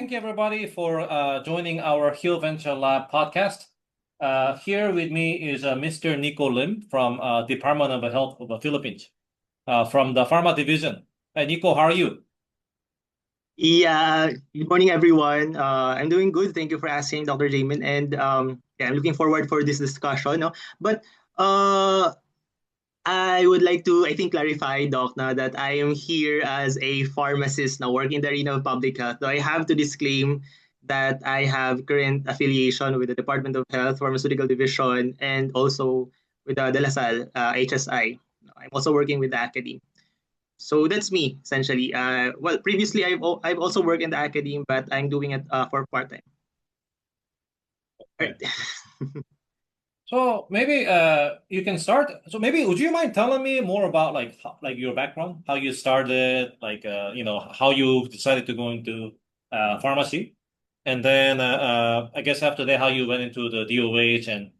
thank you everybody for joining our Hill Venture Lab podcast. Here with me is Mr. Nikko Lim from Department of Health of the Philippines, from the Pharma division. Nico, how are you? Yeah, good morning, everyone. I'm doing good. Thank you for asking, Dr. Jaemin. And yeah, I'm looking forward for this discussion. No? But I would like to, I think, clarify, Doc, now that I am here as a pharmacist now working in the arena of public health. So I have to disclaim that I have current affiliation with the Department of Health Pharmaceutical Division and also with the De La Salle HSI. I'm also working with the academy. So that's me essentially. Well, previously I've also worked in the academy, but I'm doing it for part time. Right. Okay. So maybe you can start. So maybe would you mind telling me more about like your background, how you started, how you decided to go into pharmacy, and then I guess after that how you went into the DOH and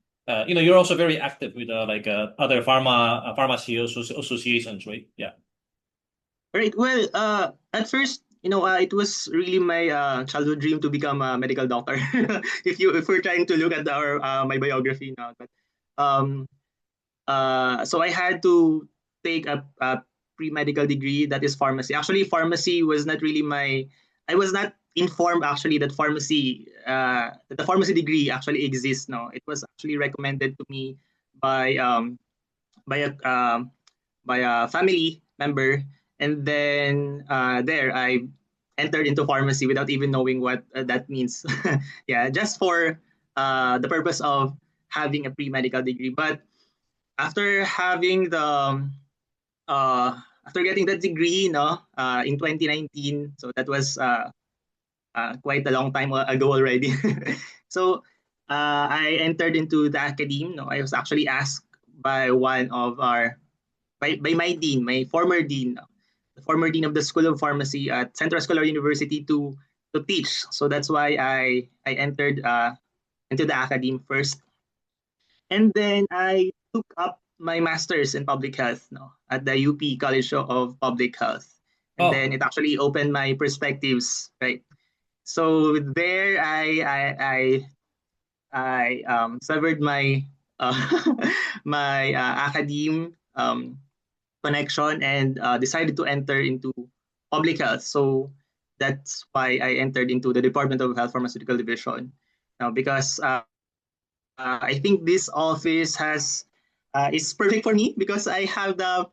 you're also very active with other pharmacy associations, right? Yeah. Right. Well, at first, it was really my childhood dream to become a medical doctor. If we're trying to look at our my biography now, but um, so I had to take a pre-medical degree that is pharmacy. Actually, pharmacy was not really my. I was not informed actually that the pharmacy degree actually exists now. It was actually recommended to me by um by a um by a family member, and then there I entered into pharmacy without even knowing what that means. Yeah, just for the purpose of having a pre-medical degree. But after having the after getting that degree, in 2019, so that was quite a long time ago already. So I entered into the academe. No, I was actually asked by one of our by my dean, my former dean, the former dean of the School of Pharmacy at Central Scholar University to teach. So that's why I entered into the academe first, and then I took up my master's in public health, no, at the UP College of Public Health, and Oh, then it actually opened my perspectives, right? So there I severed my uh, my academe connection and decided to enter into public health. So that's why I entered into the Department of Health Pharmaceutical Division. Now, because I think this office has is perfect for me because I have the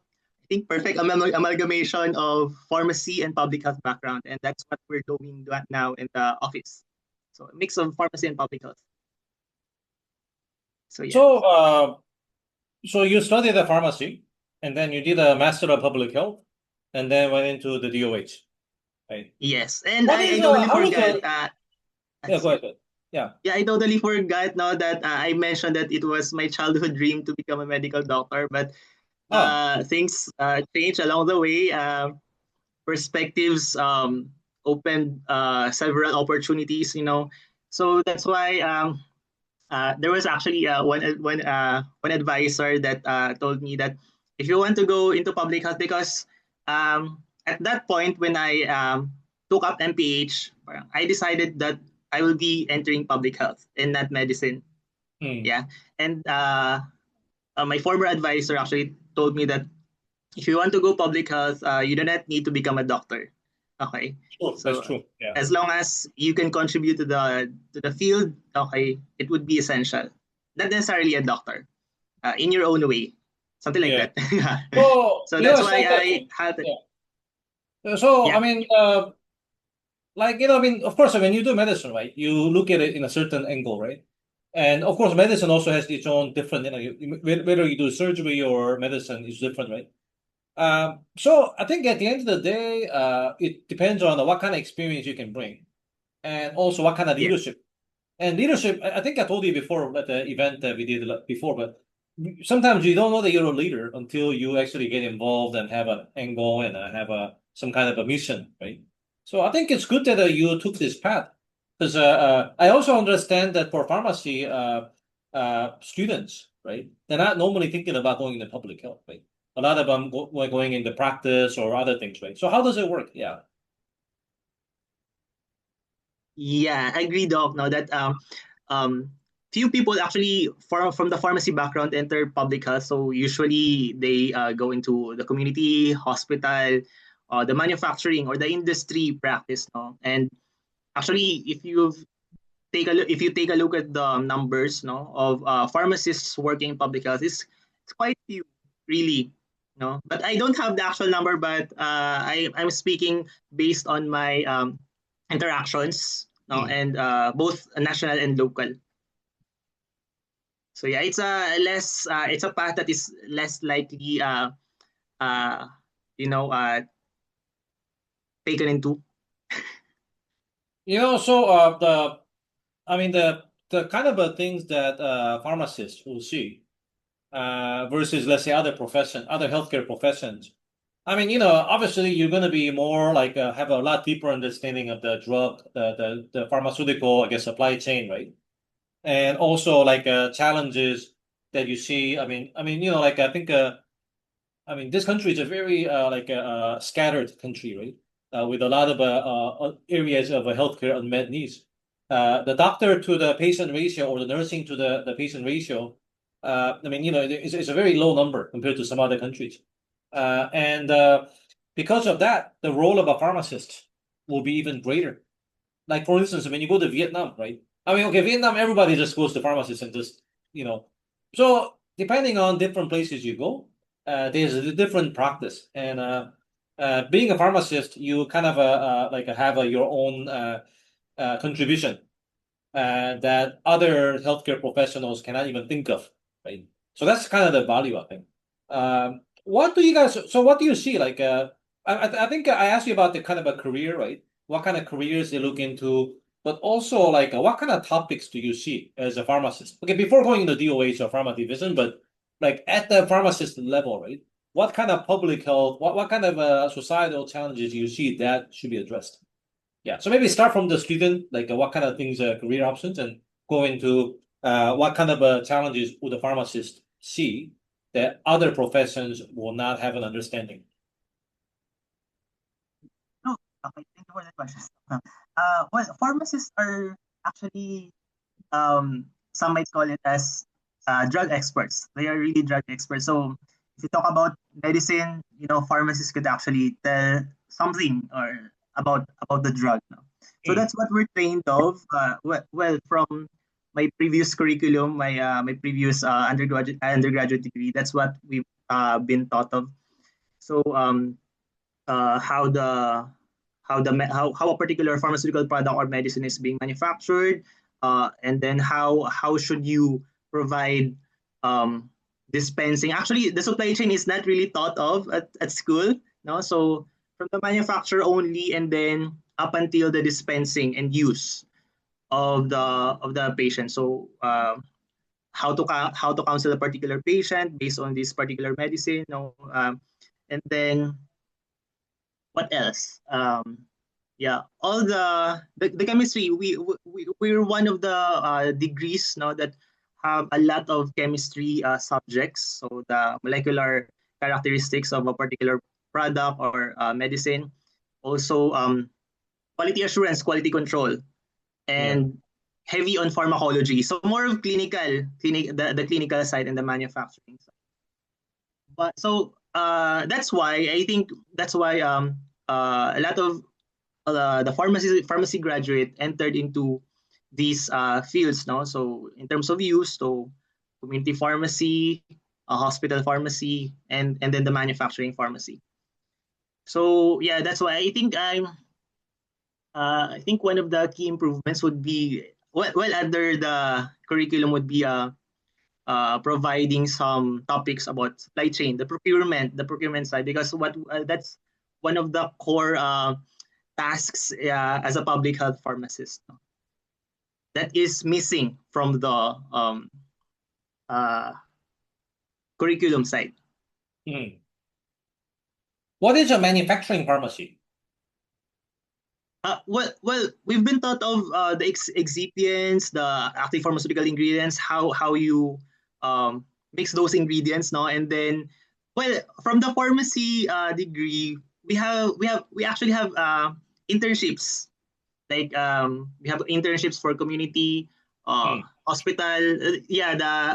I think perfect amalgamation of pharmacy and public health background, and that's what we're doing now in the office. So a mix of pharmacy and public health. So yeah. so so you studied the pharmacy, and then you did a Master of Public Health, and then went into the DOH, right? Yes, and What is I totally how is forgot. the Yeah, go ahead. Yeah. Yeah, I totally forgot now that I mentioned that it was my childhood dream to become a medical doctor, but Oh, things changed along the way. Perspectives opened several opportunities. So that's why there was actually one advisor that told me that if you want to go into public health, because at that point when I took up MPH, I decided that I will be entering public health and not medicine. hmm. Yeah, and my former advisor actually told me that if you want to go public health, you do not need to become a doctor. Okay, Sure, that's so true. Yeah. as long as you can contribute to the field, okay, it would be essential. Not necessarily a doctor, in your own way, something like Yeah. that. Yeah. So, So that's it's why like that. I had, Yeah. So, I yeah, mean, I mean, of course, when you do medicine, right, you look at it in a certain angle, right? And of course, medicine also has its own different, whether you do surgery or medicine is different, right? So I think at the end of the day, it depends on what kind of experience you can bring, and also what kind of yeah, leadership. And leadership, I think I told you before at the event that we did before, but sometimes you don't know that you're a leader until you actually get involved and have an angle and have some kind of a mission, right? So I think it's good that you took this path because I also understand that for pharmacy students, right, they're not normally thinking about going into public health, right? A lot of them going into practice or other things, right? So how does it work? Yeah. Yeah, I agree, Doc. Now that um, few people actually from the pharmacy background enter public health. So usually they go into the community hospital, the manufacturing or the industry practice. No, and actually, if you take a look at the numbers, no, of pharmacists working in public health, it's quite few, really. No, but I don't have the actual number, but I'm speaking based on my interactions, no, Hmm. and both national and local. So yeah, it's a path that is less likely uh you know taken into. So I mean the kind of things that pharmacists will see versus let's say other healthcare professions. I mean, obviously you're going to be more like have a lot deeper understanding of the drug, the pharmaceutical, I guess, supply chain, right? And also like challenges that you see. Like I think this country is a very scattered country, right? With a lot of areas of healthcare unmet needs. The doctor to the patient ratio or the nursing to the patient ratio, it's a very low number compared to some other countries. And Because of that, the role of a pharmacist will be even greater. Like for instance, when you go to Vietnam, right? Okay, Vietnam, everybody just goes to pharmacists and just, you know. So depending on different places you go, there's a different practice. And being a pharmacist, you kind of have your own contribution that other healthcare professionals cannot even think of, right? So that's kind of the value, I think. What do you guys? So what do you see? I think I asked you about the kind of a career, right? What kind of careers you look into, but also what kind of topics do you see as a pharmacist? Okay, before going into DOH or pharma division, but like at the pharmacist level, right? What kind of public health, what kind of societal challenges do you see that should be addressed? Yeah, so maybe start from the student, like what kind of things, career options, and go into what kind of challenges would the pharmacist see that other professions will not have an understanding. No, okay, thank you for the question. Well, pharmacists are actually some might call it as drug experts. They are really drug experts. So if you talk about medicine, pharmacists could actually tell something or about the drug. No? So Mm, that's what we're trained of. Well, from my previous curriculum, my previous undergraduate degree, that's what we've been taught of. So how how a particular pharmaceutical product or medicine is being manufactured, and then how should you provide um, dispensing. Actually, the supply chain is not really thought of at school. No, so from the manufacturer only, and then up until the dispensing and use of the patient. So how to counsel a particular patient based on this particular medicine. No, and then what else? Yeah, all the chemistry. We're one of the degrees now that have a lot of chemistry subjects. So the molecular characteristics of a particular product or medicine. Also, quality assurance, quality control, yeah. and heavy on pharmacology. So more of the clinical side and the manufacturing side. But so that's why I think that's why a lot of the pharmacy graduate entered into these fields now. So in terms of use, so community pharmacy, hospital pharmacy, and then the manufacturing pharmacy. So yeah, that's why I think one of the key improvements would be well under the curriculum would be providing some topics about supply chain, the procurement side, because what that's one of the core tasks as a public health pharmacist, no? That is missing from the uh, curriculum side. Mm. What is a manufacturing pharmacy? Well, we've been taught of the excipients, the active pharmaceutical ingredients, how you mix those ingredients, no, and then, well, from the pharmacy degree, we actually have internships Like we have internships for community, hospital,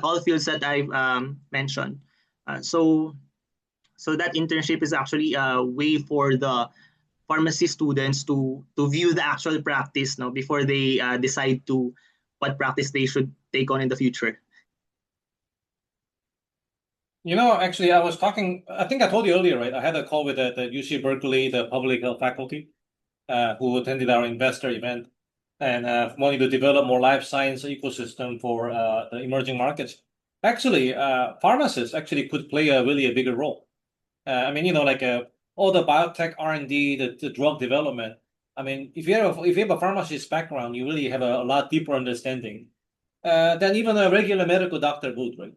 all fields that I've mentioned. So that internship is actually a way for the pharmacy students to view the actual practice now before they decide to what practice they should take on in the future. Actually, I think I told you earlier, right? I had a call with the UC Berkeley, the public health faculty, who attended our investor event and wanting to develop more life science ecosystem for the emerging markets. Actually, pharmacists actually could play a bigger role. I mean, all the biotech R&D, the drug development. I mean, if you have a pharmacist background, you really have a lot deeper understanding than even a regular medical doctor would, right?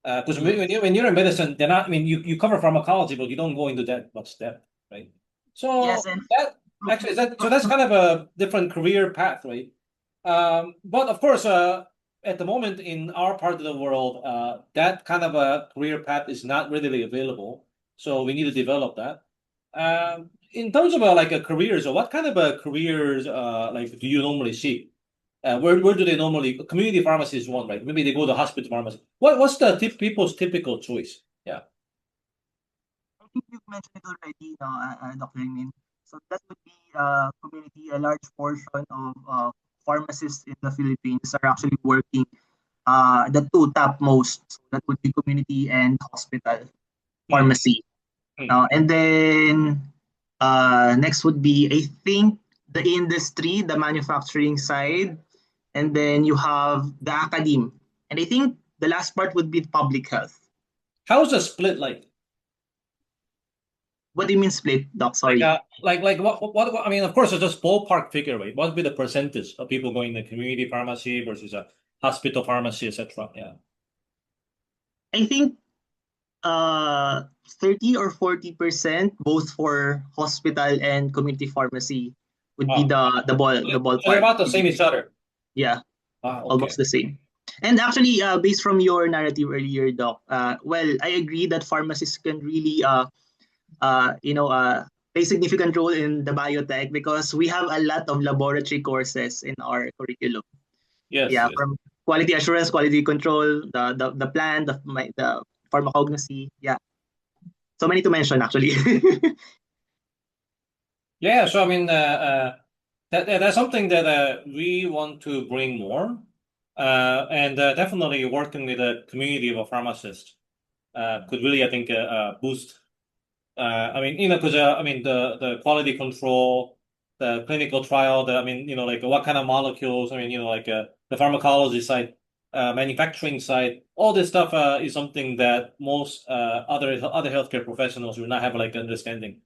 Because when you're in medicine, they're not. I mean, you cover pharmacology, but you don't go into that much depth, right? So Yes, and that's kind of a different career path, right? But of course, at the moment in our part of the world, that kind of a career path is not readily available. So we need to develop that. In terms of like a career, so what kind of a careers like do you normally see? Where do they normally? Community pharmacy is one, right? Maybe they go to hospital pharmacy. What's the people's typical choice? Yeah. I think you've mentioned it already, no, Dr. Jaemin. So that would be community. A large portion of pharmacists in the Philippines are actually working the two top most. So that would be community and hospital pharmacy. And then next would be, I think, the industry, the manufacturing side, and then you have the academe. And I think the last part would be public health. How's the split like? What do you mean split, Doc? Sorry. Like what I mean, of course, it's just ballpark figure, right? What would be the percentage of people going to community pharmacy versus a hospital pharmacy, etc.? Yeah. I think 30 or 40% both for hospital and community pharmacy would be the ballpark. So they're about the same each other. Yeah. Okay. Almost the same. And actually, based from your narrative earlier, Doc, well, I agree that pharmacists can really play significant role in the biotech because we have a lot of laboratory courses in our curriculum. Yes. Yeah, yes. from quality assurance, quality control, the plan, the pharmacognosy. Yeah, so many to mention actually. Yeah. So I mean, that's something that we want to bring more, and definitely working with a community of pharmacists could really, I think, boost. I mean, because I mean the quality control, the clinical trial, I mean, like what kind of molecules. I mean, like the pharmacology side, manufacturing side, all this stuff is something that most other healthcare professionals will not have like understanding.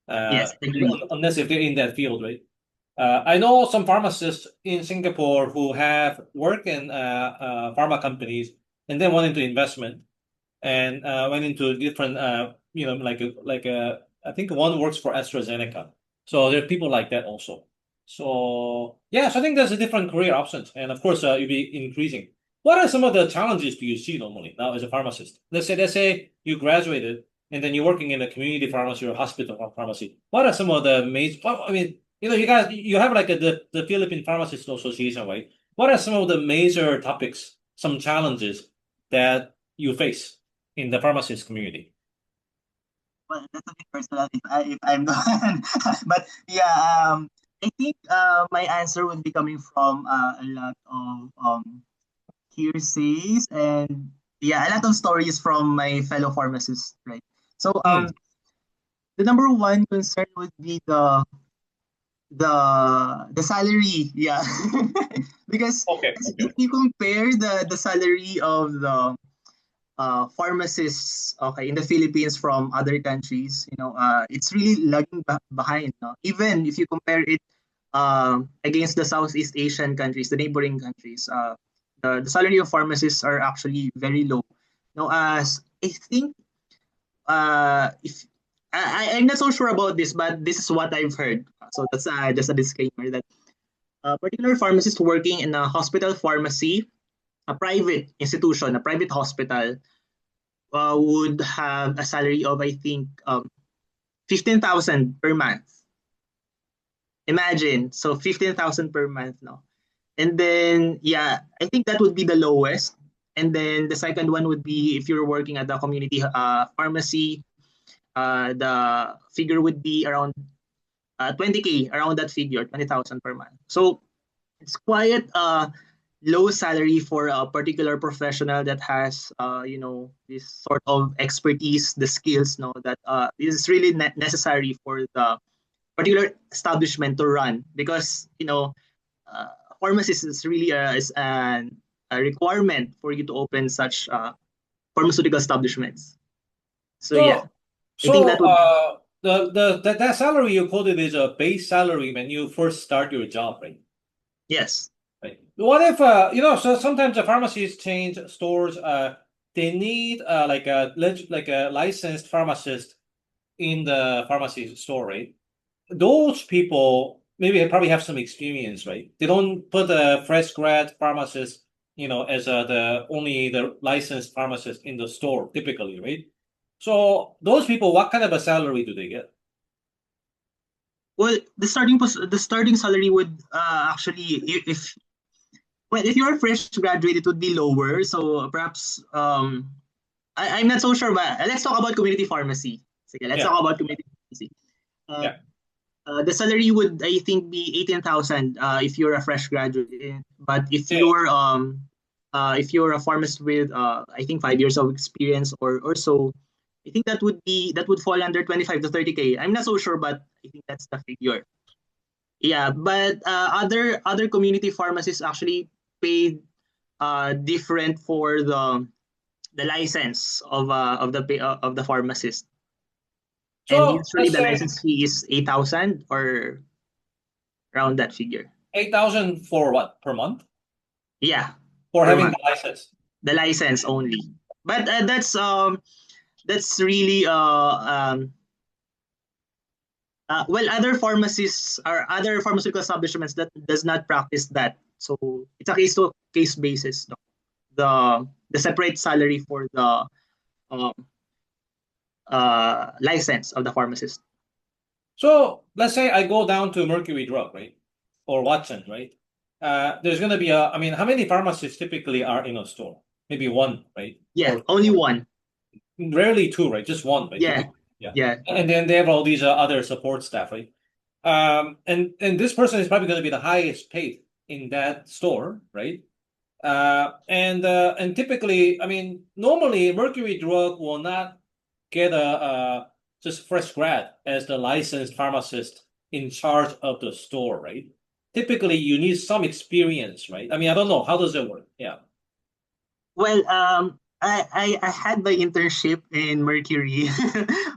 Yes, agree. Unless if they're in that field, right? I know some pharmacists in Singapore who have worked in pharma companies and then went into investment and went into different, I think one works for AstraZeneca. So there are people like that also. So yeah, so I think there's a different career options, and of course, you'll be increasing. What are some of the challenges do you see normally now as a pharmacist? Let's say you graduated and then you're working in a community pharmacy or hospital pharmacy. What are some of the major? Well, I mean, you have like the Philippine Pharmacists Association, right? What are some of the major topics, some challenges that you face in the pharmacist community? Well, that's a bit personal if I'm the one. But yeah, I think my answer would be coming from a lot of hearsays and yeah, a lot of stories from my fellow pharmacists, right? So the number one concern would be the salary, yeah. Because Okay. if you compare the salary of the pharmacists, okay, in the Philippines from other countries, it's really lagging behind. No? Even if you compare it against the Southeast Asian countries, the neighboring countries, the salary of pharmacists are actually very low. Now, as I think, if I'm not so sure about this, but this is what I've heard. So that's just a disclaimer that a particular pharmacist working in a hospital pharmacy, a private institution, a private hospital, would have a salary of I think 15,000 per month. Imagine, so 15,000 per month, no? And then, yeah, I think that would be the lowest. And then the second one would be if you're working at the community pharmacy, the figure would be around 20K, around that figure, 20,000 per month. So it's quite a low salary for a particular professional that has, this sort of expertise, the skills, no, that is really necessary for the particular establishment to run because, uh, pharmacist is really a requirement for you to open such pharmaceutical establishments. So yeah, So, I think that would that salary you quoted is a base salary when you first start your job, right? yes. Right. What if so sometimes the pharmacies change stores, they need like a licensed pharmacist in the pharmacy store, right? Those people maybe probably have some experience, right? They don't put a fresh grad pharmacist, as the licensed pharmacist in the store typically, right? So those people, what kind of a salary do they get? Well, the starting salary would actually if you're a fresh graduate, it would be lower. So perhaps I'm not so sure, but let's talk about community pharmacy. Sige, let's Yeah, talk about community pharmacy. Uh, yeah, the salary would, I think, be 18,000 if you're a fresh graduate. But yeah. if you're a pharmacist with I think 5 years of experience or so, I think that would fall under 25 to 30K. I'm not so sure, but I think that's the figure. Yeah, but other community pharmacies actually paid different for the license of the pharmacist. And So usually let's the say license fee is 8,000 or around that figure. 8,000 for what per month Yeah, for per having month. the license. The license only. But that's really well, other pharmacists or other pharmaceutical establishments that does not practice that. So it's a case to case basis. No? The separate salary for the um, license of the pharmacist. So let's say I go down to Mercury Drug, right? Or Watson, right? There's going to be I mean, how many pharmacists typically are in a store? Maybe one, right? Yeah, Or only one. rarely two, right? Just one, right? Yeah, Typically. Yeah. yeah. And then they have all these other support staff, right? And this person is probably going to be the highest paid in that store, right? And typically, I mean, normally Mercury Drug will not get a just fresh grad as the licensed pharmacist in charge of the store, right? Typically, you need some experience, right? I mean, I don't know. How does it work? Yeah. Well, I had my internship in Mercury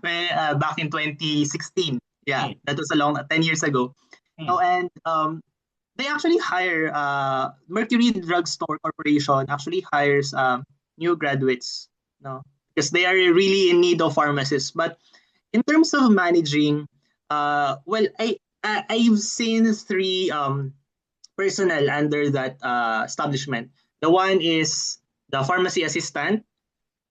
back in 2016. Yeah, Hmm. that was a long 10 years ago. Oh, Hmm. and they actually hire Mercury Drugstore Corporation actually hires new graduates, no, because they are really in need of pharmacists. But in terms of managing, well, I've seen three personnel under that establishment. The one is the pharmacy assistant.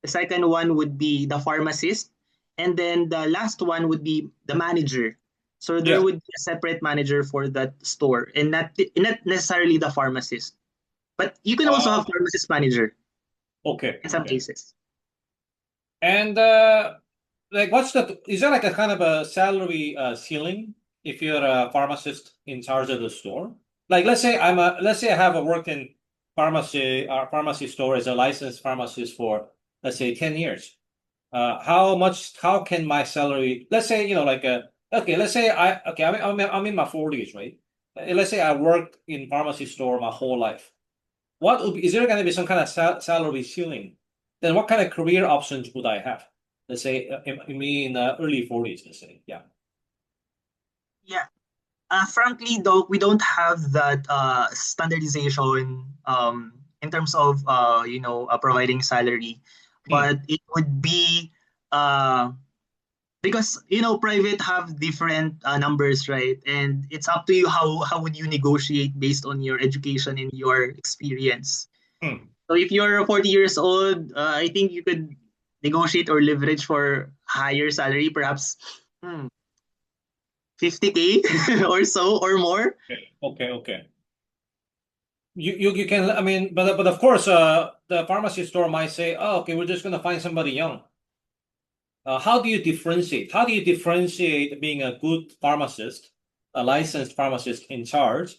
The second one would be the pharmacist, and then the last one would be the manager. So there Yeah. would be a separate manager for that store, and not necessarily the pharmacist. But you can also have Uh, pharmacist manager okay. in some Okay. cases. And like, is there like a kind of a salary ceiling if you're a pharmacist in charge of the store? Like, let's say I have a worked in pharmacy store as a licensed pharmacist for, let's say, 10 years. How can my salary, let's say, okay, let's say I'm in my 40s, right? Let's say I worked in pharmacy store my whole life. Is there going to be some kind of salary ceiling? Then what kind of career options would I have? Let's say me in the early 40s, let's say. Yeah. Yeah. Frankly, though, we don't have that standardization in terms of providing salary, Hmm. but it would be uh, because private have different numbers, right? And it's up to you how would you negotiate based on your education and your experience. Hmm. So if you're 40 years old, I think you could negotiate or leverage for higher salary, perhaps. Hmm. 50K or so or more. Okay. You can, I mean, but of course, the pharmacy store might say, oh, okay, we're just gonna find somebody young. How do you differentiate? How do you differentiate being a good pharmacist, a licensed pharmacist in charge,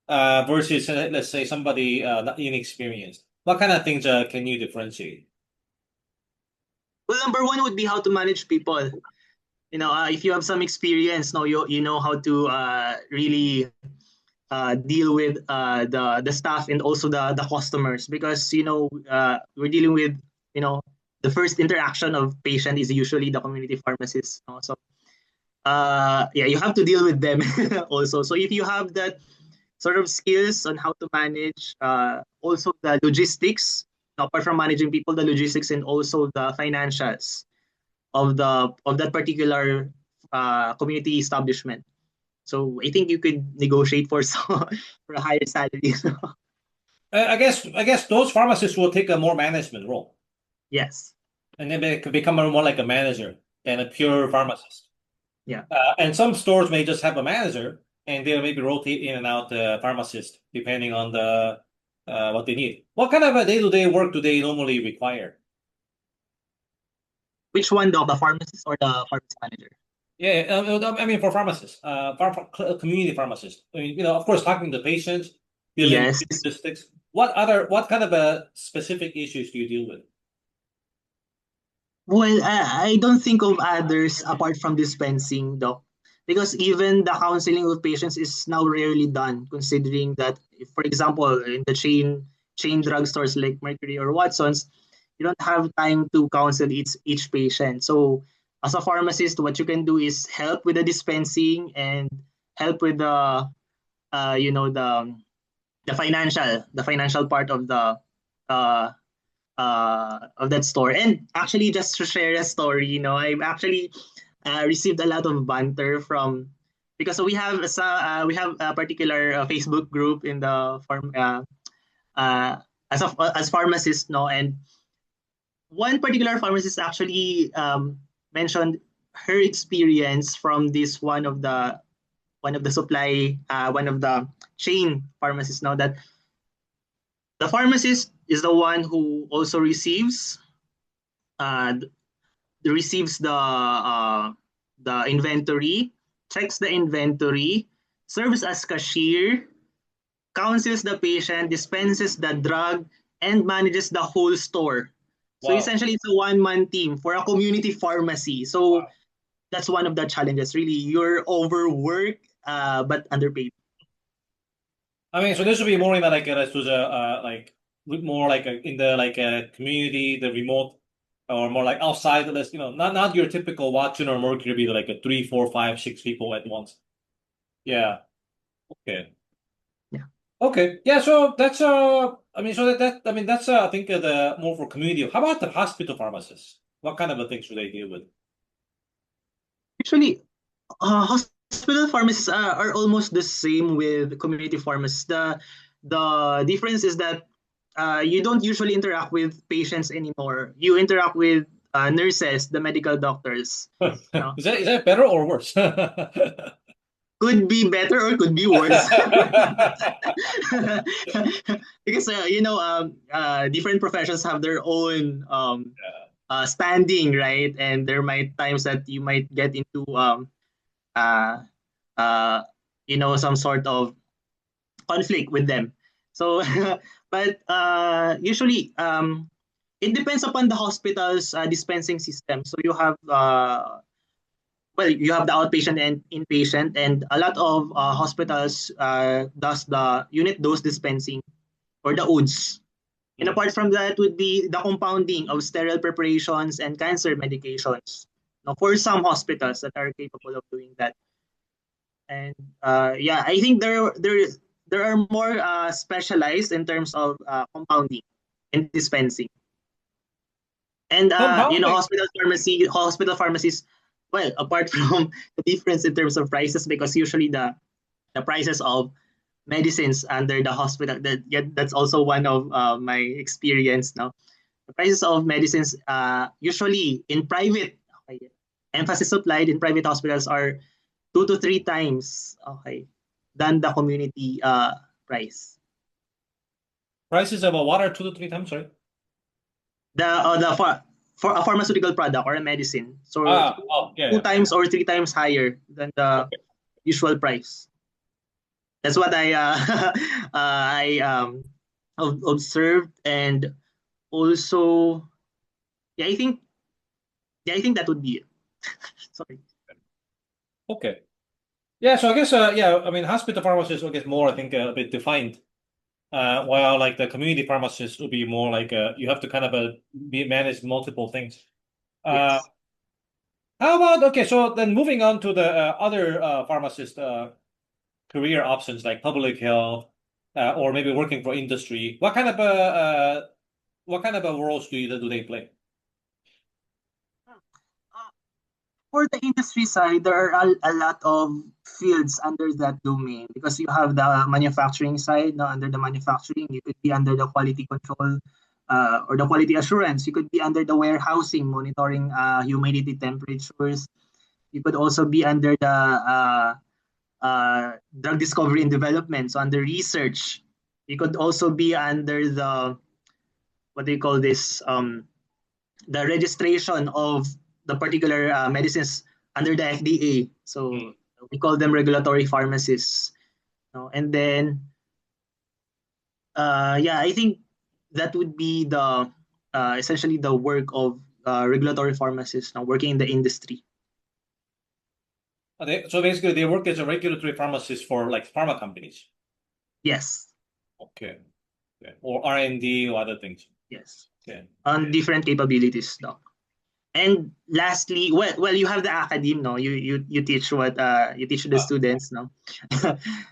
versus let's say somebody not inexperienced? What kind of things can you differentiate? Well, number one would be how to manage people. If you have some experience, no, you know how to really deal with the staff and also the customers, because we're dealing with the first interaction of patient is usually the community pharmacist. So yeah, you have to deal with them also. So if you have that sort of skills on how to manage also the logistics, apart from managing people, the logistics and also the financials of that particular community establishment. So I think you could negotiate for for a higher salary. I guess those pharmacists will take a more management role, Yes. and then they could become more like a manager than a pure pharmacist. Yeah. And some stores may just have a manager, and they'll maybe rotate in and out the pharmacist depending on the what they need. What kind of a day-to-day work do they normally require? Which one, the pharmacist or the pharmacy manager? Yeah, I mean for pharmacists, community pharmacists. I mean, of course, talking to patients, dealing Yes. with statistics. What kind of specific issues do you deal with? Well, I don't think of others apart from dispensing, doc, because even the counseling of patients is now rarely done, considering that, if, for example, in the chain drugstores like Mercury or Watson's, you don't have time to counsel each patient. So, as a pharmacist, what you can do is help with the dispensing and help with the you know the financial part uh, of that store. And actually, just to share a story, I've actually received a lot of banter from, because we have a particular Facebook group in the uh, as pharmacists, no, and one particular pharmacist actually mentioned her experience from this one of the chain pharmacists, now that the pharmacist is the one who also uh, receives the inventory, checks the inventory, serves as cashier, counsels the patient, dispenses the drug, and manages the whole store. So Wow. essentially, it's a one-man team for a community pharmacy. So Wow. that's one of the challenges. Really, you're overworked, but underpaid. I mean, so this would be more in the, like like more like in the community, the remote, or more like outside of this. Not your typical Watson or Mercury, be like a 3, 4, 5, 6 people at once. Yeah. Okay. Yeah. Okay. Yeah. So that's I mean, so I mean that's I think the more for community. How about the hospital pharmacists? What kind of things do they deal with? Usually, hospital pharmacists are almost the same with community pharmacists. The difference is that you don't usually interact with patients anymore. You interact with nurses, the medical doctors. No? Is that better or worse? Could be better or could be worse. Because different professions have their own standing, right? And there might times that you might get into uh, some sort of conflict with them. So, but usually, it depends upon the hospital's dispensing system. So you have the outpatient and inpatient, and a lot of hospitals does the unit dose dispensing or the OODs. And apart from that would be the compounding of sterile preparations and cancer medications. Now, for some hospitals that are capable of doing that. And yeah, I think there are more specialized in terms of compounding and dispensing. And Compounding. hospital pharmacies, well, apart from the difference in terms of prices, because usually the prices of medicines under the hospital, that's also one of my experience now. The prices of medicines usually in private, okay, emphasis applied in private hospitals, are 2 to 3 times, okay, than the community price. Prices of a water 2 to 3 times, sorry. For a pharmaceutical product or a medicine, so Yeah, 2 yeah. times or 3 times higher than the Okay. usual price. That's what I I observed. And also, yeah, I think that would be it. Sorry. Okay. Yeah, so I guess yeah, I mean hospital pharmacists will get more, I think, a bit defined. While like the community pharmacist will be more like you have to kind of manage multiple things. Uh, Yes. how about okay, so then moving on to the other pharmacist career options like public health or maybe working for industry. What kind of roles do they play? Uh, for the industry side, there are a lot of fields under that domain, because you have the manufacturing side. Now, under the manufacturing, you could be under the quality control or the quality assurance. You could be under the warehousing, monitoring humidity, temperatures. You could also be under the drug discovery and development, so under research. You could also be under the, what do you call this, the registration of the particular medicines under the FDA. So we call them regulatory pharmacists. And then, yeah, I think that would be the essentially the work of regulatory pharmacists now working in the industry. So basically, they work as a regulatory pharmacist for like pharma companies. Yes, Okay. Okay. Or R&D or other things. yes, Okay. on different capabilities, no. And lastly, well, you have the academe, no. You teach what you teach the students, no.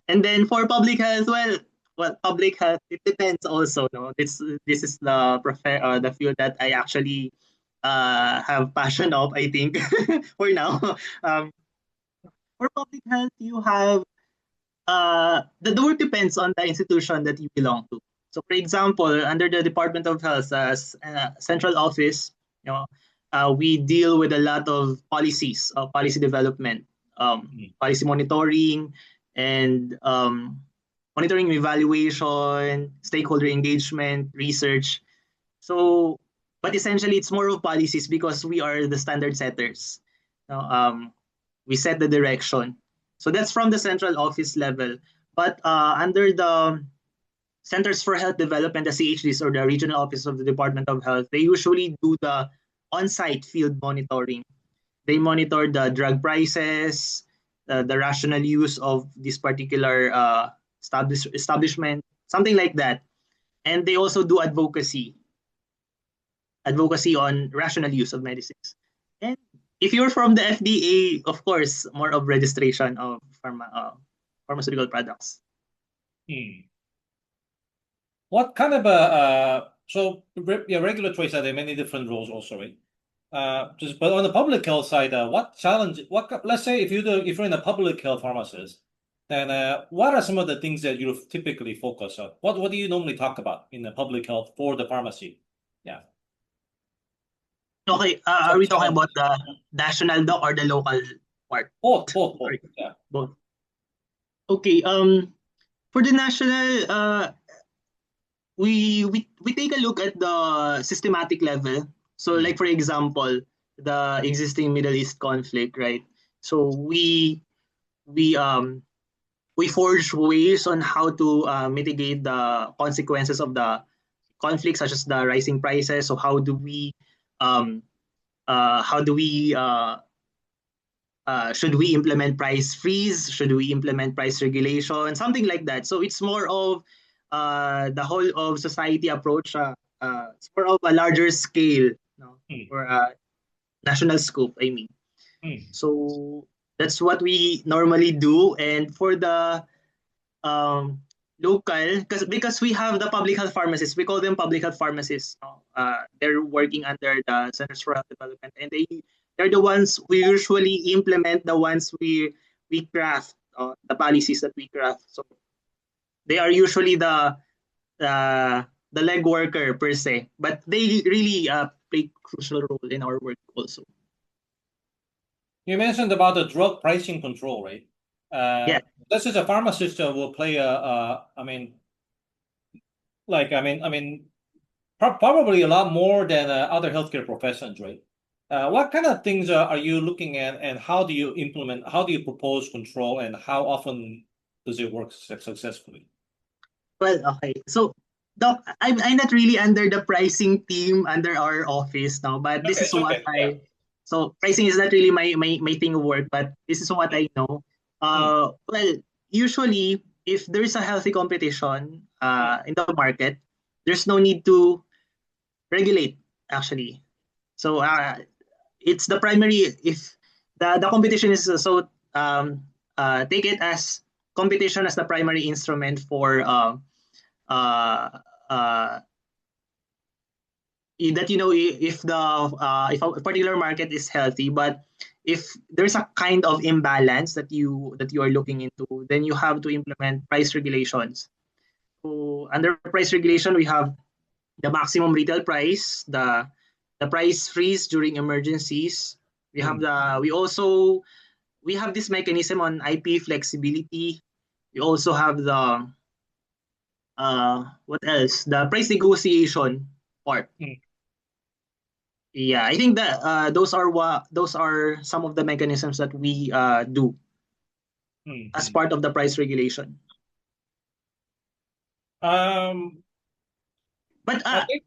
And then for public health, well, public health, it depends also, no. This is the field that I actually have passion of, I think, for now. Um, for public health, you have the work depends on the institution that you belong to. So, for example, under the Department of Health, as central office, you know, we deal with a lot of policies, policy development, policy monitoring, and monitoring and evaluation, stakeholder engagement, research. So, but essentially, it's more of policies because we are the standard setters. You know, we set the direction. So that's from the central office level. But under the Centers for Health Development, the CHDs, or the regional office of the Department of Health, they usually do the on-site field monitoring. They monitor the drug prices, the rational use of this particular establishment, something like that. And they also do advocacy on rational use of medicines. And if you're from the FDA, of course, more of registration of pharmaceutical products. What kind of yeah, regulatory side, there are many different roles also, right? But on the public health side, let's say if you're in a public health pharmacist, then what are some of the things that you typically focus on? What do you normally talk about in the public health for the pharmacy? Yeah. Okay, are we talking about the national doc or the local part? Both. Sorry. Yeah. Both. Okay, for the national, we take a look at the systematic level. So, like for example, the existing Middle East conflict, right? So we we forge ways on how to mitigate the consequences of the conflict, such as the rising prices. So um, how do we should we implement price freeze? Should we implement price regulation? Something like that. So it's more of the whole of society approach. It's more of a larger scale, no? Or national scope, I mean. So that's what we normally do. And for the um, local, because we have the public health pharmacists, we call them public health pharmacists. No? They're working under the Centers for Health Development, and they're the ones who usually implement the ones we craft, the policies that we craft. So they are usually the leg worker per se, but they really play crucial role in our work also. You mentioned about the drug pricing control, right? Yeah. This is a pharmacist will play probably a lot more than other healthcare professions, right? What kind of things are you looking at, and how do you implement, how do you propose control, and how often does it work successfully? Well, okay. So, Doc, I'm not really under the pricing team under our office now, but this Okay, is it's what okay. Yeah. I. So pricing is not really my thing of work, but this is what I know. Hmm, Well, usually if there's a healthy competition hmm, in the market, there's no need to regulate actually. So it's the primary if the competition is take it as competition as the primary instrument for uh, uh, that if the if a particular market is healthy, but if there's a kind of imbalance that you are looking into, then you have to implement price regulations. So under price regulation, we have the maximum retail price, the price freeze during emergencies. We have hmm. the we have this mechanism on IP flexibility. We also have the what else? The price negotiation part. Hmm, Yeah, I think that those are some of the mechanisms that we do hmm, as hmm. part of the price regulation. Um, But I think.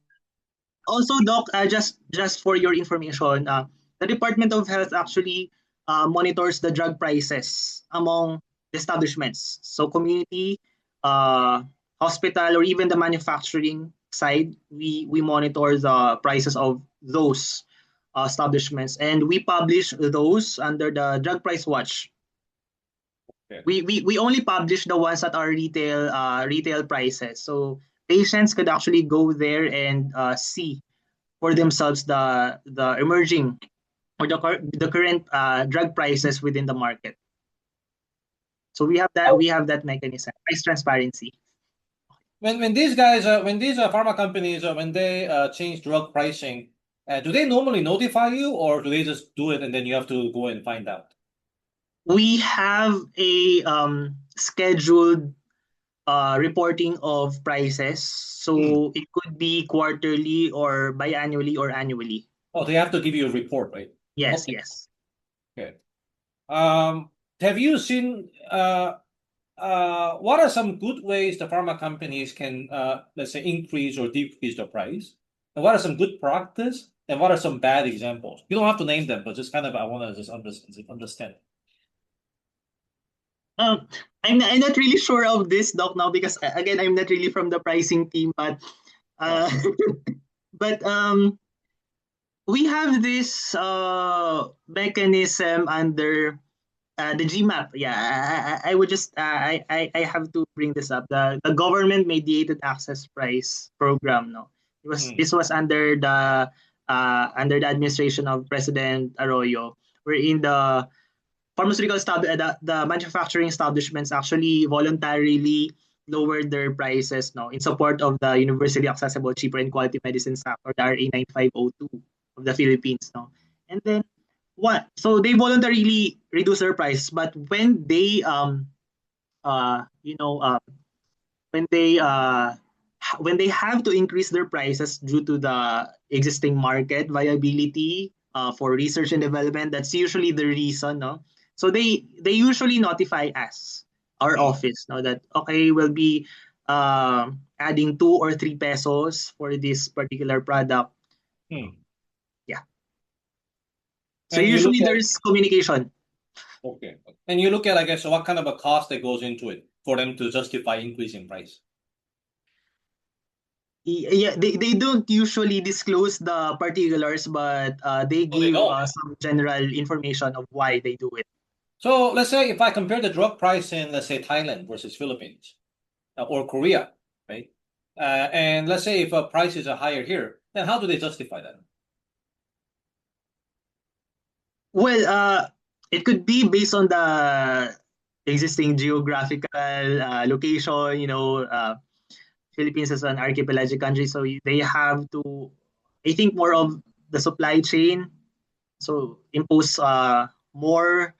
also, Doc, just for your information, the Department of Health actually monitors the drug prices among establishments. So community, uh, hospital, or even the manufacturing side, we monitor the prices of those establishments, and we publish those under the Drug Price Watch. Okay. We only publish the ones that are retail prices. So patients could actually go there and see for themselves the emerging or the current drug prices within the market. So we have that mechanism, price transparency. When these guys when these pharma companies when they change drug pricing, do they normally notify you, or do they just do it and then you have to go and find out? We have a scheduled reporting of prices. Hmm. So it could be quarterly or biannually or annually. Oh, they have to give you a report, right? Yes, Okay. yes. Okay. Um, have you seen what are some good ways the pharma companies can let's say increase or decrease the price? And what are some good practice? And what are some bad examples? You don't have to name them, but just kind of I want to just understand. Um, I'm not really sure of this, Doc, now because again, I'm not really from the pricing team, but Yeah. uh, but we have this mechanism under the GMAP. Yeah, I would just I have to bring this up. The government mediated access price program. No, Hmm. this was under the administration of President Arroyo, wherein the manufacturing establishments actually voluntarily lowered their prices no in support of the Universally Accessible, Cheaper, and Quality Medicines Act, or the RA 9502 of the Philippines. No, and then what? So they voluntarily reduce their price, but when they uh you know uh, when they uh when they have to increase their prices due to the existing market viability for research and development, that's usually the reason, no? So they usually notify us, our Hmm. office, no, that okay, we'll be adding 2 or 3 pesos for this particular product. Hmm. Yeah. So And you look usually at there's communication. okay. And you look at, I guess, what kind of a cost that goes into it for them to justify increasing price. Yeah, they don't usually disclose the particulars, but they Oh, they give don't. some general information of why they do it. So let's say if I compare the drug price in, let's say, Thailand versus Philippines or Korea, right? And let's say if prices are higher here, then how do they justify that? Well, it could be based on the existing geographical location. Philippines is an archipelagic country, so they have to, I think, more of the supply chain. So impose more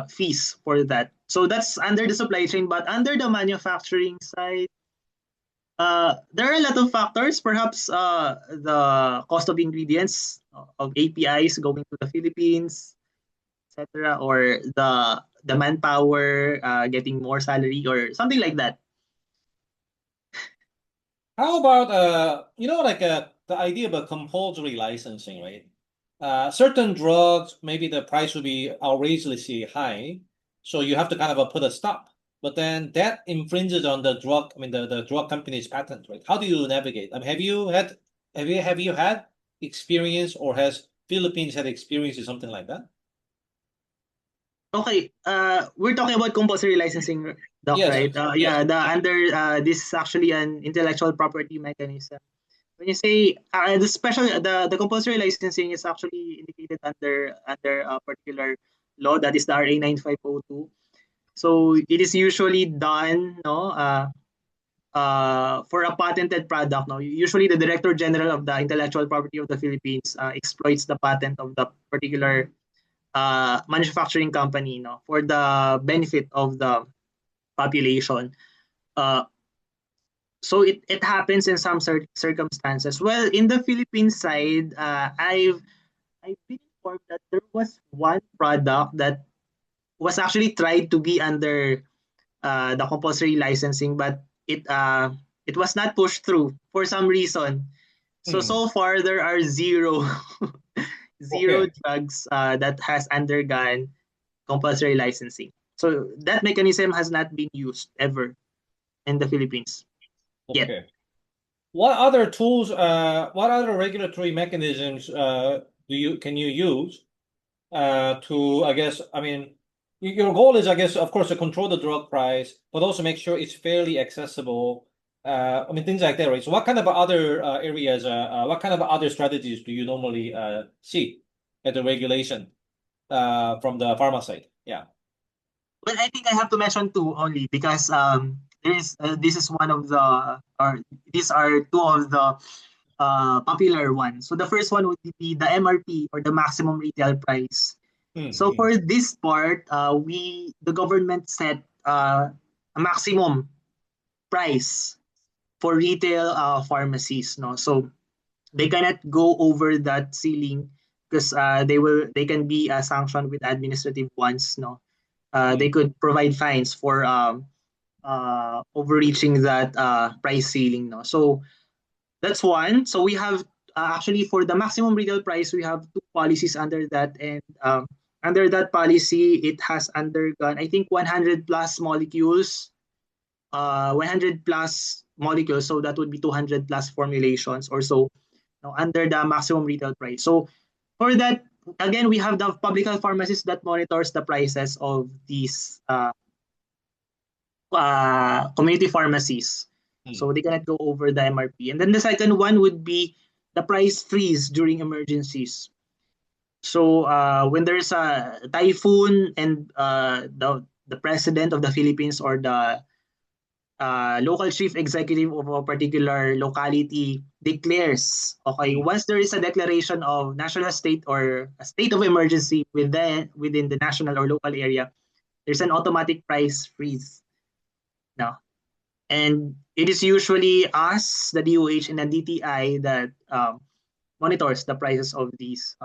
fees for that. So that's under the supply chain, but under the manufacturing side, there are a lot of factors. Perhaps the cost of ingredients of APIs going to the Philippines, etc., or the manpower getting more salary or something like that. How about the idea of a compulsory licensing, right? Certain drugs, maybe the price would be outrageously high, so you have to kind of put a stop. But then that infringes on the drug, I mean the drug company's patent, right? How do you navigate? I mean, have you had experience, or has Philippines had experience with something like that? Okay, we're talking about compulsory licensing, Doc, Yes, right? yes. Yeah, the under this is actually an intellectual property mechanism. When you say the special the compulsory licensing is actually indicated under a particular law, that is the RA 9502. So it is usually done no for a patented product. No, usually the Director General of the Intellectual Property of the Philippines exploits the patent of the particular manufacturing company, no, for the benefit of the population. Uh, so it happens in some circumstances. Well, in the Philippine side, I've been informed that there was one product that was actually tried to be under the compulsory licensing, but it was not pushed through for some reason. So Hmm. so far there are zero zero Okay. drugs that has undergone compulsory licensing. So that mechanism has not been used ever in the Philippines yet. Okay. What other tools, what other regulatory mechanisms can you use to, I guess, I mean, your goal is, I guess, of course, to control the drug price, but also make sure it's fairly accessible. I mean, things like that, right? So what kind of other areas, what kind of other strategies do you normally see at the regulation from the pharma side? Yeah. Well, I think I have to mention two only because there is this is one of the or these are two of the popular ones. So the first one would be the MRP, or the maximum retail price. So Mm-hmm. for this part, the government set a maximum price for retail pharmacies. No, so they cannot go over that ceiling because they can be sanctioned with administrative ones. No, they could provide fines for overreaching that price ceiling. No, so that's one. So we have actually for the maximum retail price, we have two policies under that, and under that policy, it has undergone I think 100 plus molecules, 100 plus molecules. So that would be 200 plus formulations or so, under the maximum retail price. So for that, again, we have the public health pharmacist that monitors the prices of these community pharmacies. So they cannot go over the MRP. And then the second one would be the price freeze during emergencies. So when there's a typhoon and the president of the Philippines or the local chief executive of a particular locality declares, okay, once there is a declaration of national state or a state of emergency within the national or local area, there's an automatic price freeze now. And it is usually us, the DOH, and the DTI that monitors the prices of these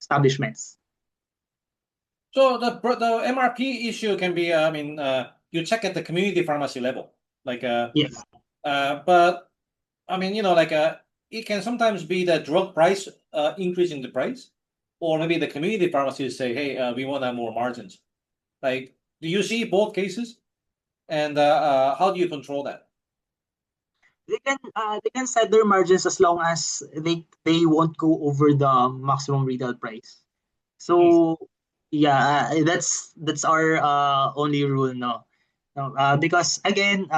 establishments. So the MRP issue can be, I mean, you check at the community pharmacy level, like, Yes. but I mean, it can sometimes be the drug price increasing the price, or maybe the community pharmacies say, hey, we want to have more margins. Like, do you see both cases? And how do you control that? They can set their margins as long as they won't go over the maximum retail price. So yeah, that's our only rule, no. No, because again,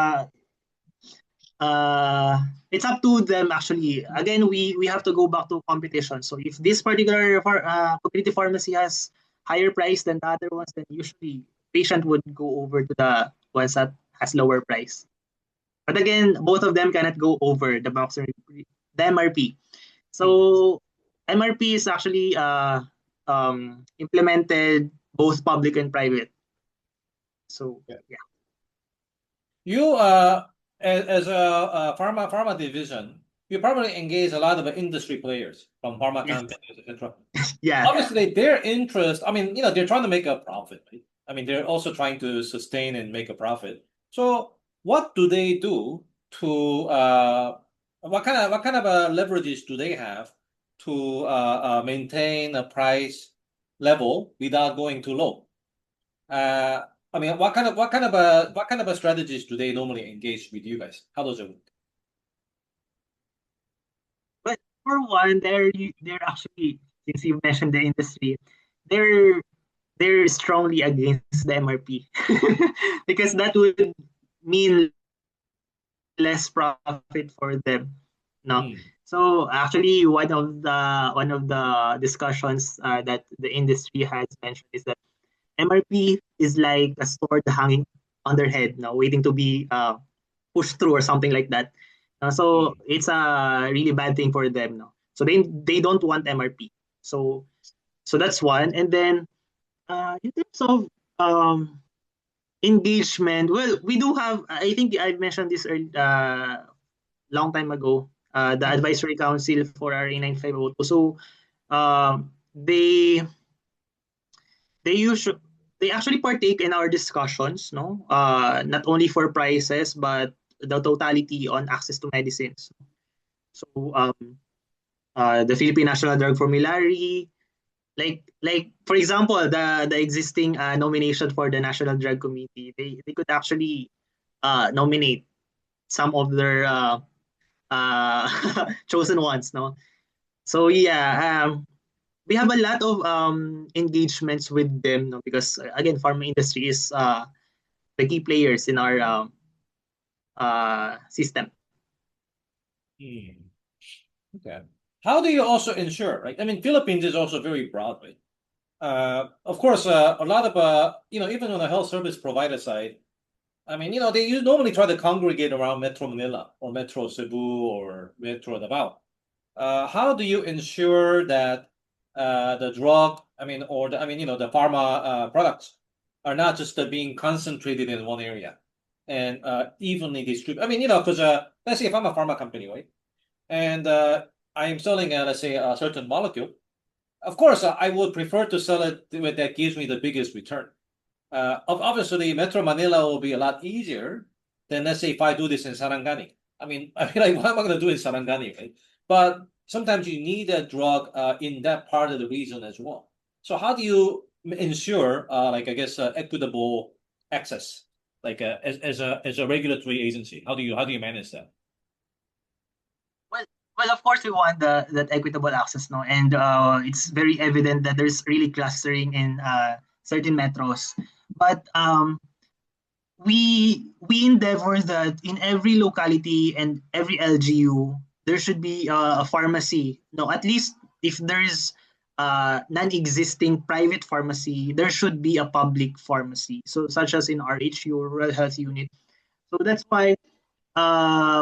it's up to them actually. Again, we have to go back to competition. So if this particular community pharmacy has higher price than the other ones, then usually patient would go over to the ones that has lower price. But again, both of them cannot go over the maximum the MRP. So MRP is actually implemented both public and private. So Yeah. yeah. You as a pharma division, you probably engage a lot of industry players from pharma Yes. companies, etc. Yeah. Obviously, their interest, I mean, they're trying to make a profit, right? I mean, they're also trying to sustain and make a profit. So what do they do to what kind of leverages do they have to maintain a price level without going too low? I mean, what kind of strategies do they normally engage with you guys? How does it work? But for one, they're actually, since you mentioned the industry, they're they're strongly against the MRP because that would mean less profit for them. No. Hmm. So actually, one of the discussions that the industry has mentioned is that MRP is like a sword hanging on their head, no, waiting to be pushed through or something like that. So Hmm. it's a really bad thing for them, no. So they don't want MRP. So that's one. And then in terms of engagement, well, we do have. I think I mentioned this long time ago. The Hmm. advisory council for RA 9502. So they they usually they actually partake in our discussions, no? Not only for prices but the totality on access to medicines. So the Philippine National Drug Formulary, like for example, the existing nomination for the National Drug Committee, they could actually nominate some of their uh, chosen ones, no? So yeah, we have a lot of engagements with them, no? Because again, pharma industry is the key players in our system. Hmm. Okay. How do you also ensure, right? I mean, Philippines is also very broad, right? Of course, a lot of even on the health service provider side, I mean, they normally try to congregate around Metro Manila or Metro Cebu or Metro Davao. How do you ensure that the drug, I mean, the pharma products are not just being concentrated in one area and evenly distributed? I mean, because let's say if I'm a pharma company, right, and I'm selling, let's say, a certain molecule, of course, I would prefer to sell it with that gives me the biggest return. Obviously, Metro Manila will be a lot easier than, let's say, if I do this in Sarangani. I mean, like, what am I going to do in Sarangani, right? But sometimes you need a drug in that part of the region as well. So how do you ensure, like, I guess, equitable access, like as a regulatory agency? How do you manage that? Well, well, of course, we want that equitable access, no, and it's very evident that there's really clustering in certain metros, but we endeavor that in every locality and every LGU there should be a pharmacy. No, at least if there's non-existing private pharmacy, there should be a public pharmacy. So such as in RHU, Rural Health Unit. So that's why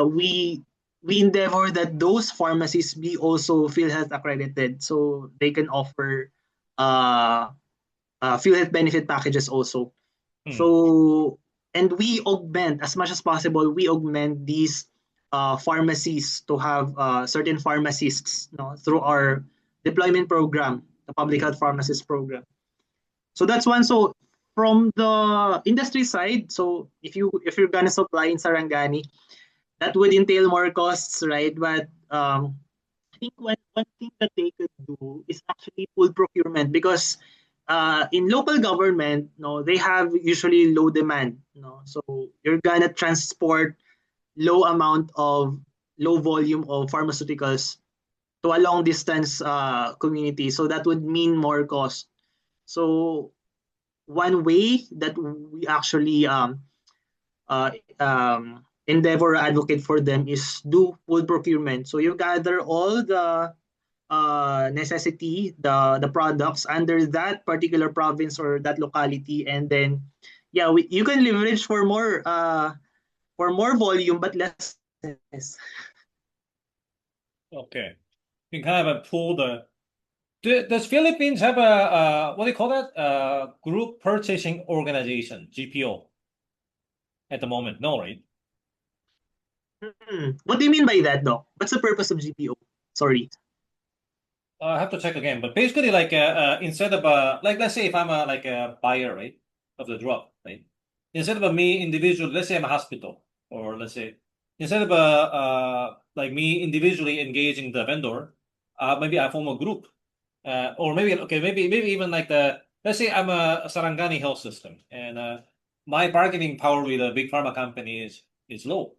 we endeavor that those pharmacies be also PhilHealth accredited, so they can offer uh, PhilHealth benefit packages also. Hmm. So, and we augment as much as possible. We augment these pharmacies to have certain pharmacists, no, through our deployment program, the public health pharmacist program. So that's one. So from the industry side, so if you're gonna supply in Sarangani, that would entail more costs, right? But I think one thing that they could do is actually pool procurement because in local government, no, they have usually low demand, no. So you're gonna transport low amount of low volume of pharmaceuticals to a long distance community. So that would mean more cost. So one way that we actually uh, endeavor or advocate for them is do pool procurement. So you gather all the necessity, the products under that particular province or that locality, and then yeah, you can leverage for more volume but less. Okay. You kind of pull Does Philippines have a what do you call that? Group purchasing organization, GPO, at the moment? No, right? What do you mean by that, Doc? What's the purpose of GPO? Sorry. I have to check again, but basically, like, instead of like, let's say if I'm a like a buyer, right, of the drug, right, instead of a me individual, let's say I'm a hospital, or let's say instead of like me individually engaging the vendor, maybe I form a group, or maybe okay, maybe even like the let's say I'm a Sarangani health system, and my bargaining power with a big pharma company is low.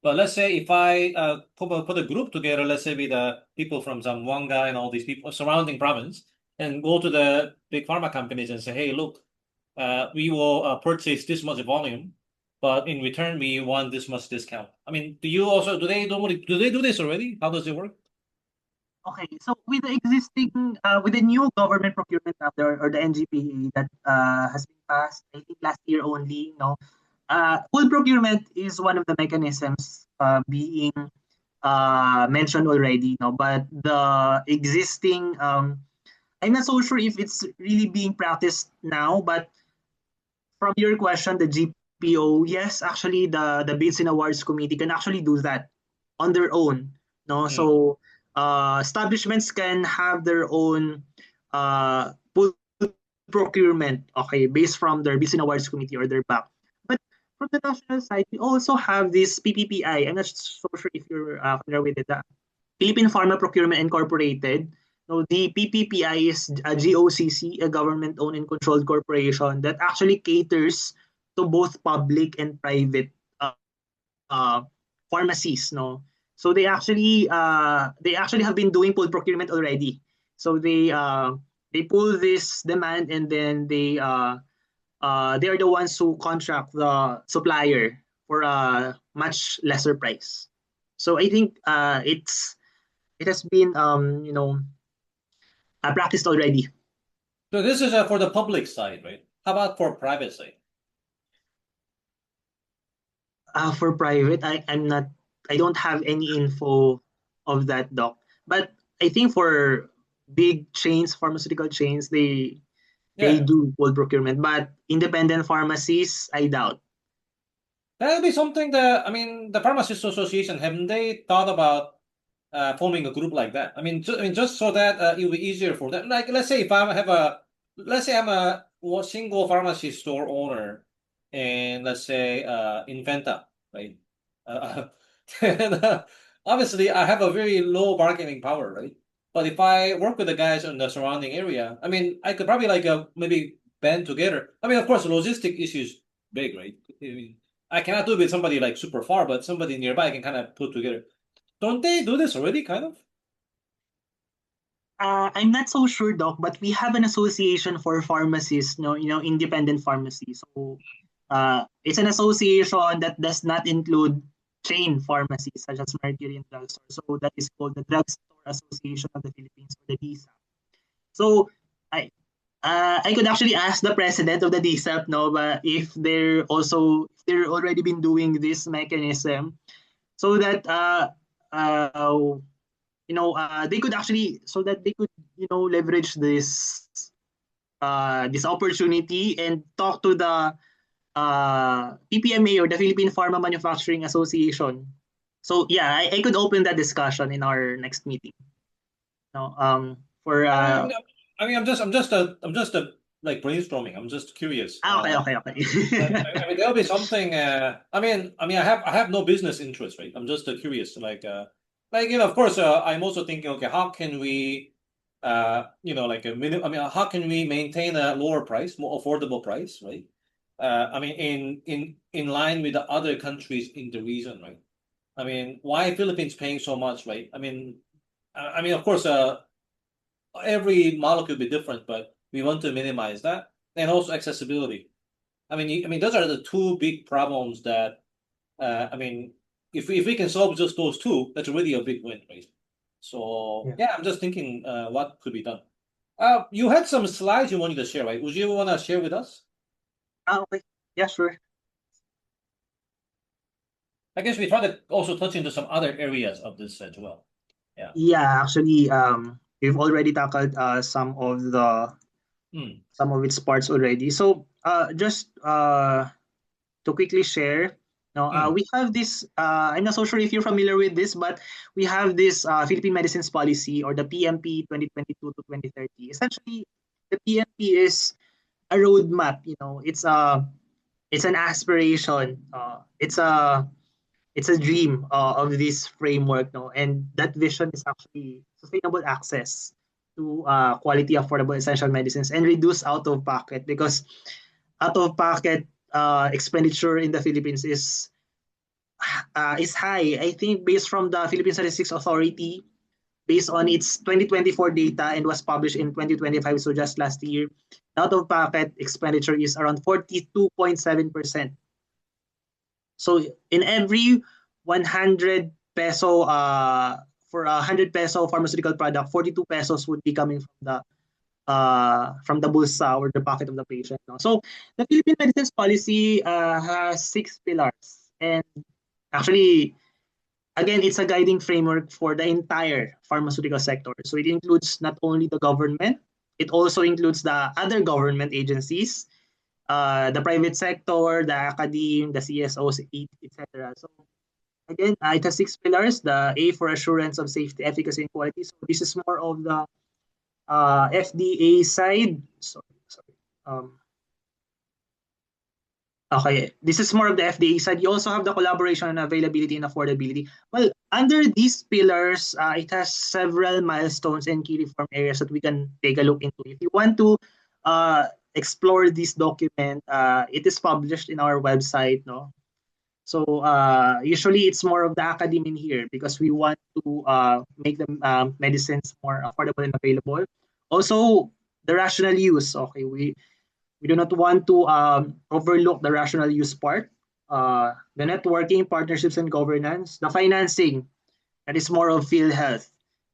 But let's say if I put a group together, let's say with people from Zamboanga and all these people surrounding province, and go to the big pharma companies and say, hey, look, we will purchase this much volume, but in return we want this much discount. I mean, do they do this already? How does it work? Okay, so with the with the new government procurement act or the NGPA that has been passed, I think last year only, full procurement is one of the mechanisms being mentioned already, but the existing, I'm not so sure if it's really being practiced now, but from your question, the GPO, yes, actually the bids and awards committee can actually do that on their own. No, Hmm. so establishments can have their own pool procurement, okay, based from their bids and awards committee or their back. But from the national side, we also have this PPPI. I'm not so sure if you're familiar with it. Philippine Pharma Procurement Incorporated. No, the PPPI is a GOCC, a government-owned and controlled corporation that actually caters to both public and private uh, uh, pharmacies. No, so they actually have been doing pool procurement already. So they pull this demand and then they are the ones who contract the supplier for a much lesser price. So I think it has been practiced already. So this is for the public side, right? How about for private side? For private, I don't have any info of that, doc. But I think for big chains, pharmaceutical chains, they Yeah, do full procurement. But independent pharmacies, I doubt. that'll be something that I mean, the Pharmacists Association haven't they thought about forming a group like that? I mean, just so that it'll be easier for them. Like, let's say if I have a, let's say I'm a single pharmacy store owner, and let's say Inventa, right? Uh, and, obviously, I have a very low bargaining power, right? But if I work with the guys in the surrounding area, I mean, I could probably like maybe band together. I mean, of course, the logistic issues big, right? I mean, I cannot do it with somebody like super far, but somebody nearby I can kind of put together. Don't they do this already, kind of? I'm not so sure, doc, but we have an association for pharmacists, independent pharmacies. So it's an association that does not include chain pharmacies such as Mercury and Drugstore. So that is called the Drugstore Association of the Philippines, or the DSAP. So I I could actually ask the president of the DSAP, no, but if they're already been doing this mechanism, so that uh, they could actually, so that they could leverage this opportunity and talk to the PPMA, or the Philippine Pharma Manufacturing Association. So yeah, I could open that discussion in our next meeting. No, for I mean, I'm just like brainstorming. I'm just curious. okay, okay, okay. I mean, there'll be something. I have no business interest, right? I'm just curious. Like of course, I'm also thinking, okay, how can we, like a minimum. I mean, how can we maintain a lower price, more affordable price, right? I mean, in line with the other countries in the region, right? I mean, why Philippines paying so much, right? I mean, of course, every molecule be different, but we want to minimize that, and also accessibility. I mean, those are the two big problems that I mean, if we can solve just those two, that's already a big win, right? So Yeah. yeah, I'm just thinking what could be done. You had some slides you wanted to share, right? Would you want to share with us? Okay. Yeah, sure. I guess we try to also touch into some other areas of this as well. Yeah. Yeah, actually, we've already tackled some of its parts already. So just to quickly share, we have this. I'm not so sure if you're familiar with this, but we have this Philippine Medicines Policy, or the PMP 2022 to 2030. Essentially, the PMP is a roadmap. It's an aspiration. It's a dream of this framework, no? And that vision is actually sustainable access to quality, affordable, essential medicines and reduce out of pocket, because out of pocket expenditure in the Philippines is high. I think based from the Philippine Statistics Authority, based on its 2024 data and was published in 2025, so just last year, out of pocket expenditure is around 42.7%. So in every 100 peso for a 100 peso pharmaceutical product, 42 pesos would be coming from the bulsa or the pocket of the patient. No? So the Philippine Medicines Policy has 6 pillars, and actually, again, it's a guiding framework for the entire pharmaceutical sector. So it includes not only the government, it also includes the other government agencies, the private sector, the academe, the CSOs, etc. So again, it has 6 pillars. The A for assurance of safety, efficacy, and quality. So this is more of the FDA side. Okay, this is more of the FDA side. You also have the collaboration and availability and affordability. Well, under these pillars, it has several milestones and key reform areas that we can take a look into. If you want to explore this document, it is published in our website, no? So usually it's more of the academe in here, because we want to make the medicines more affordable and available. Also, the rational use. Okay, we do not want to overlook the rational use part. The networking, partnerships, and governance. The financing, that is more of field health.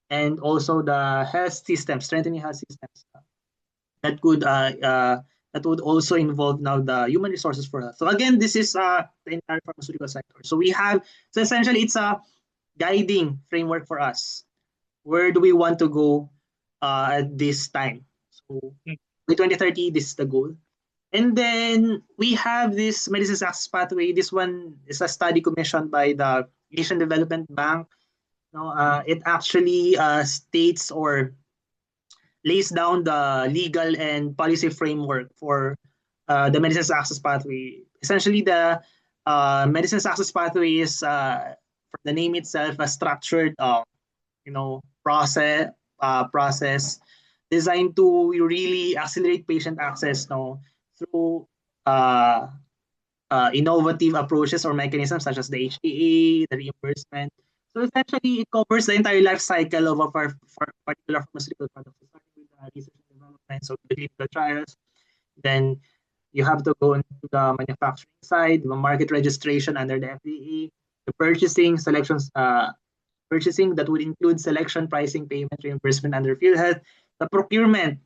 And also the health systems, strengthening health systems. That would also involve now the human resources for health. So again, this is the entire pharmaceutical sector. So essentially it's a guiding framework for us. Where do we want to go at this time? So by 2030, this is the goal. And then we have this Medicines Access Pathway. This one is a study commissioned by the Asian Development Bank. It actually states or lays down the legal and policy framework for the Medicines Access Pathway. Essentially, the Medicines Access Pathway is, from the name itself, a structured, process designed to really accelerate patient access, through innovative approaches or mechanisms such as the HTA, the reimbursement. So essentially, it covers the entire life cycle of a particular pharmaceutical product, starting with research and development, so the clinical trials. Then you have to go into the manufacturing side, the market registration under the FDA, the purchasing, purchasing that would include selection, pricing, payment, reimbursement under field health, the procurement.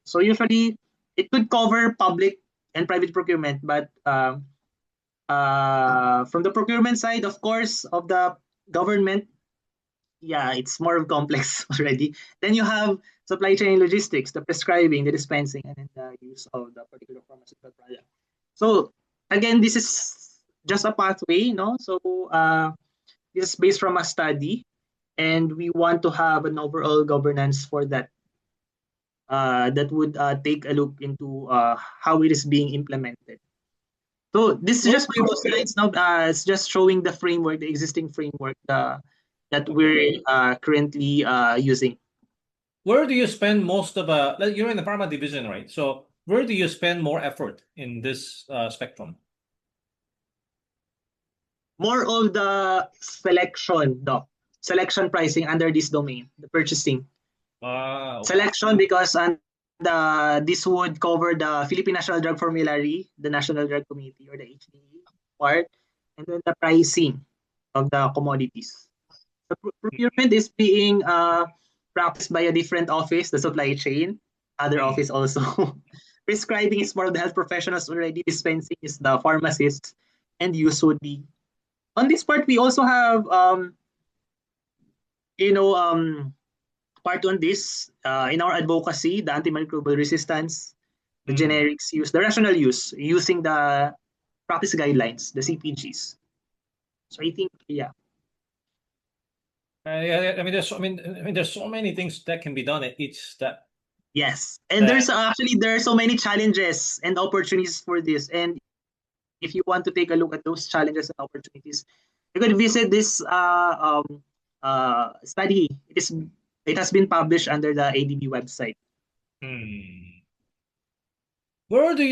So usually it could cover public and private procurement, but from the procurement side, of course, of the government, it's more complex already. Then you have supply chain logistics, the prescribing, the dispensing, and then the use of the particular pharmaceutical product. So again, this is just a pathway, So this is based from a study, and we want to have an overall governance for that. That would take a look into how it is being implemented. So this is just few slides now. It's just showing the framework, the existing framework that we're currently using. Where do you spend most of you're in the pharma division, right? So where do you spend more effort in this spectrum? More of the selection pricing under this domain, the purchasing. Okay. Selection, because this would cover the Philippine National Drug Formulary, the National Drug Committee, or the HDA part, and then the pricing of the commodities. The procurement is being practiced by a different office, the supply chain, other office also. Prescribing is more of the health professionals already. Dispensing is the pharmacists, and use would be. On this part, we also have, part on this, in our advocacy, the antimicrobial resistance, the generics use, the rational use, using the practice guidelines, the CPGs. So I think, yeah. Yeah, I mean, there's so many things that can be done at each step. Yes, and there are so many challenges and opportunities for this. And if you want to take a look at those challenges and opportunities, you can visit this study. It has been published under the ADB website. Where do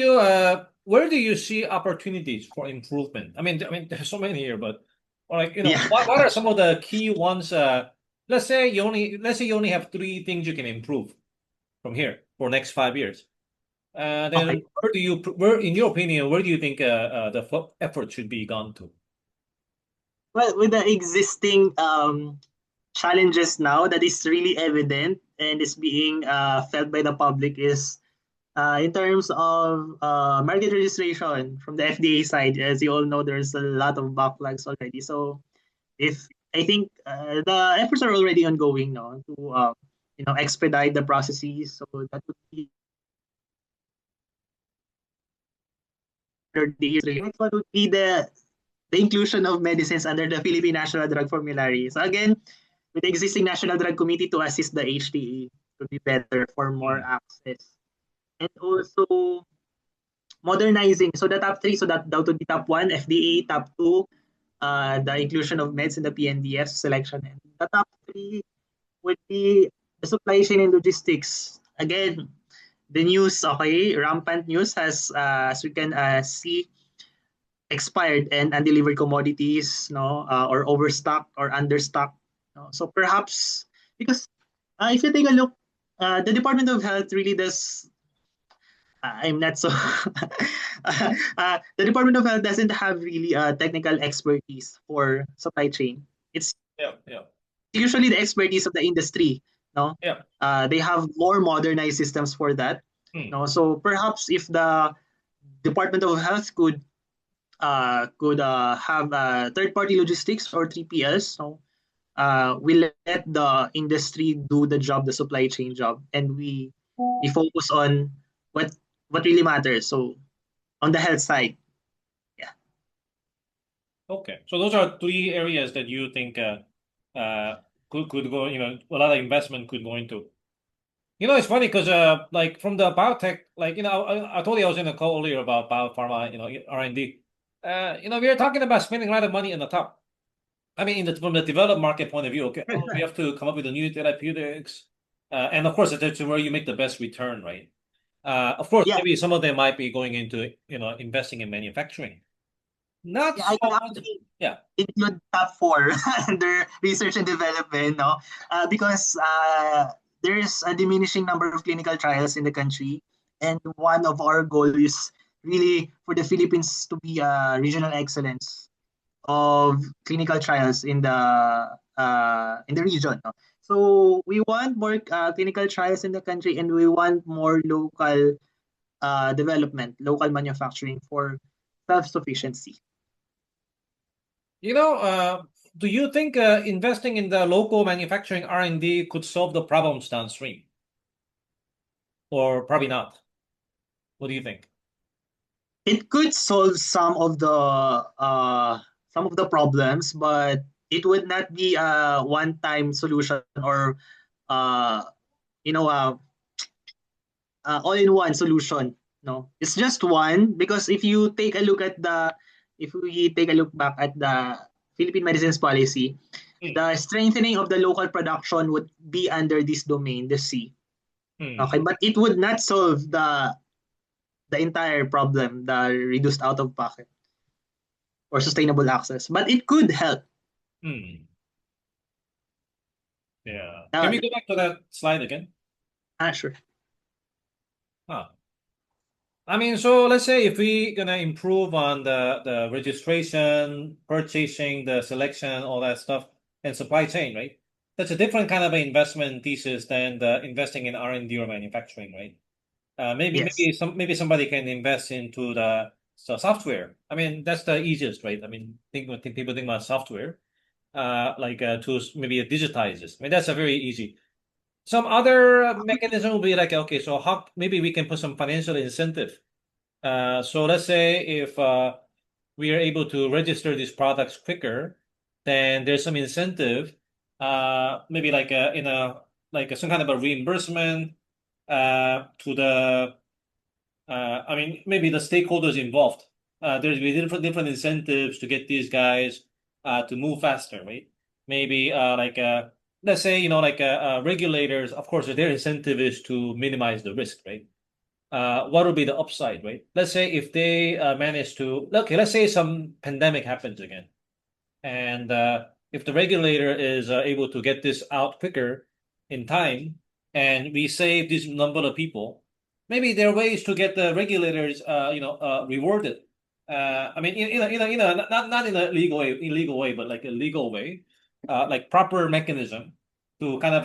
you see opportunities for improvement? I mean, there's so many here, but like, Yeah. what are some of the key ones? Let's say you only have 3 things you can improve from here for next 5 years. Then Okay. where, in your opinion, where do you think the effort should be gone to? Well, with the existing challenges now that is really evident and is being felt by the public is in terms of market registration from the FDA side. As you all know, there's a lot of backlogs already. So if I think the efforts are already ongoing now to expedite the processes. So that would be the next one would be the inclusion of medicines under the Philippine National Drug Formulary. So again, with the existing National Drug Committee to assist the HTA to be better for more access. And also modernizing. So the top 3, so that would be top 1, FDA, top 2, the inclusion of meds in the PNDF selection. And the top 3 would be the supply chain and logistics. Again, the news, rampant news has, as we can see, expired and undelivered commodities, or overstock or understock. So perhaps, because if you take a look, the Department of Health really does. I'm not so. The Department of Health doesn't have really technical expertise for supply chain. It's usually the expertise of the industry. They have more modernized systems for that. So perhaps if the Department of Health could have third-party logistics or 3PLs, we let the industry do the job, the supply chain job, and we focus on what really matters. So on the health side, yeah. Okay, so those are 3 areas that you think could go. A lot of investment could go into. It's funny because like from the biotech, like I told you I was in a call earlier about biopharma, R&D. We are talking about spending a lot of money in the top. I mean, from the developed market point of view, okay, we have to come up with the new therapeutics, and of course, that's where you make the best return, right? Of course, maybe some of them might be going into investing in manufacturing. Not so much. Yeah. Include top 4 under research and development, because there is a diminishing number of clinical trials in the country, and one of our goals is really for the Philippines to be a regional excellence of clinical trials in the region. So we want more clinical trials in the country, and we want more local development, local manufacturing for self-sufficiency. Do you think investing in the local manufacturing R&D could solve the problems downstream? Or probably not? What do you think? It could solve some of the problems, but it would not be a one-time solution or all-in-one solution. No, it's just one, because if we take a look back at the Philippine Medicines Policy, the strengthening of the local production would be under this domain, the C. Okay, but it would not solve the entire problem, the reduced out-of-pocket or sustainable access, but it could help. Yeah. Can we go back to that slide again? Sure. I mean, so let's say if we're gonna improve on the registration, purchasing, the selection, all that stuff, and supply chain, right? That's a different kind of investment thesis than the investing in R&D or manufacturing, right? Maybe somebody can invest into the software. I mean, that's the easiest, right? I mean, people think about software, to maybe digitize this. I mean, that's a very easy. Some other mechanism will be like, okay, so how maybe we can put some financial incentive. So let's say if we are able to register these products quicker, then there's some incentive, maybe like in a like some kind of a reimbursement to the I mean maybe the stakeholders involved. There's be different incentives to get these guys to move faster, right? Maybe let's say like regulators, of course, their incentive is to minimize the risk, right? What would be the upside, right? Let's say if they manage to, okay, let's say some pandemic happens again, and if the regulator is able to get this out quicker in time, and we save this number of people, maybe there are ways to get the regulators, rewarded. I mean, not in a illegal way, but like a legal way, like proper mechanism to kind of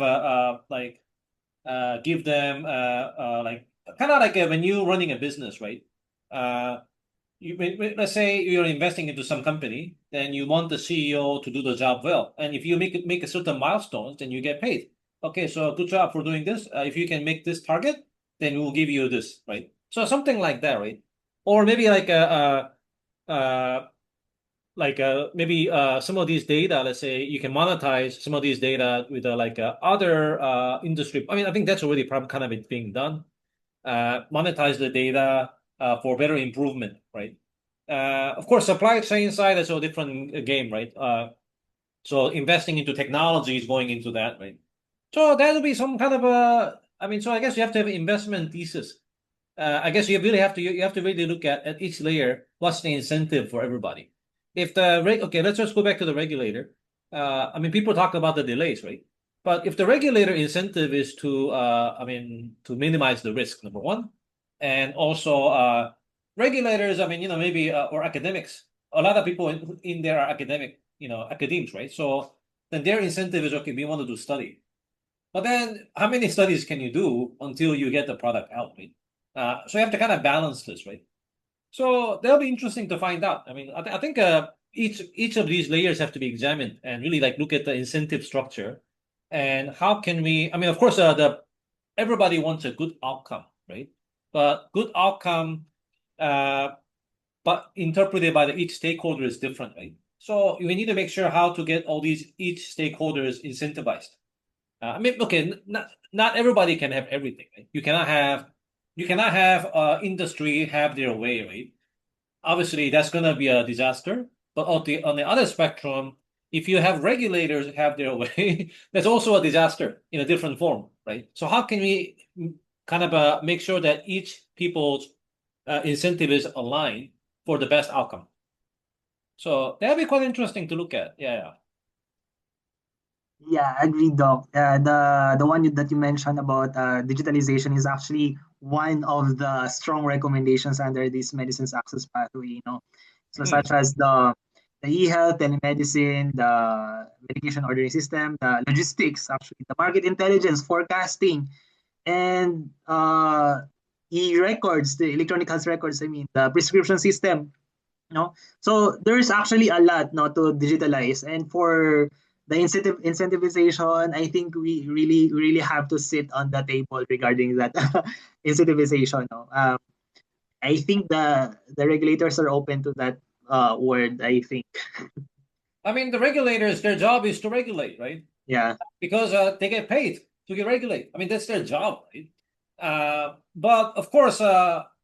give them like kind of like when you're running a business, right? Let's say you're investing into some company, then you want the CEO to do the job well, and if you make a certain milestones, then you get paid. Okay, so good job for doing this. If you can make this target, then we'll give you this, right? So something like that, right? Or maybe maybe some of these data, let's say you can monetize some of these data with other industry. I mean, I think that's already probably kind of being done. Monetize the data for better improvement, right? Of course, supply chain side is a different game, right? So investing into technology is going into that, right? So that'll be some kind of I mean, so I guess you have to have an investment thesis. I guess you have to really look at each layer. What's the incentive for everybody? If the okay, let's just go back to the regulator. I mean, people talk about the delays, right? But if the regulator incentive is to, I mean, to minimize the risk, number one, and also regulators, I mean, maybe or academics. A lot of people in there are academic, academics, right? So then their incentive is okay. We want to do study, but then how many studies can you do until you get the product out, right? So you have to kind of balance this, right? So that'll be interesting to find out. I mean, I think each of these layers have to be examined and really like look at the incentive structure and how can we. I mean, of course, the everybody wants a good outcome, right? But good outcome, uh, but interpreted by each stakeholder is different, right? So we need to make sure how to get all these each stakeholders incentivized. I mean, okay, not everybody can have everything, right? You cannot have industry have their way, right? Obviously, that's going to be a disaster. But on the other spectrum, if you have regulators have their way, that's also a disaster in a different form, right? So how can we kind of make sure that each people's incentive is aligned for the best outcome? So that'd be quite interesting to look at. Yeah. Yeah, agreed, Doc. The one that you mentioned about digitalization is actually one of the strong recommendations under this medicines access pathway. So Hmm. such as the e-health, telemedicine, the medication ordering system, the logistics, actually, the market intelligence, forecasting, and e-records, the electronic health records. I mean, the prescription system. So there's actually a lot not to digitalize, and for the incentivization, I think we really have to sit on the table regarding that incentivization. No? I think the regulators are open to that word. I think. I mean, the regulators, their job is to regulate, right? Yeah. Because they get paid to regulate. I mean, that's their job, right? But of course,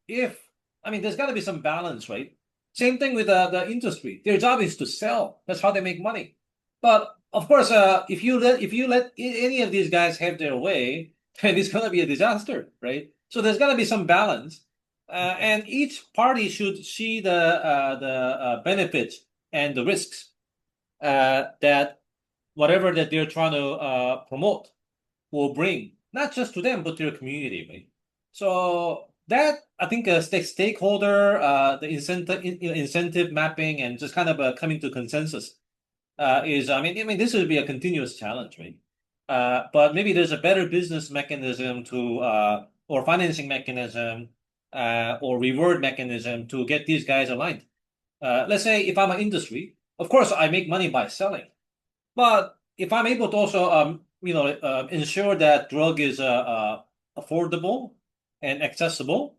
if I mean, there's got to be some balance, right? Same thing with the industry. Their job is to sell. That's how they make money. But of course, if you let any of these guys have their way, then it's gonna be a disaster, right? So there's got to be some balance, and each party should see the benefits and the risks that whatever that they're trying to promote will bring, not just to them, but to their community, right? So that I think stakeholder, the incentive mapping, and just kind of coming to consensus is, I mean, this would be a continuous challenge, right? But maybe there's a better business mechanism to, or financing mechanism, or reward mechanism to get these guys aligned. Let's say if I'm an industry, of course I make money by selling. But if I'm able to also ensure that drug is affordable and accessible,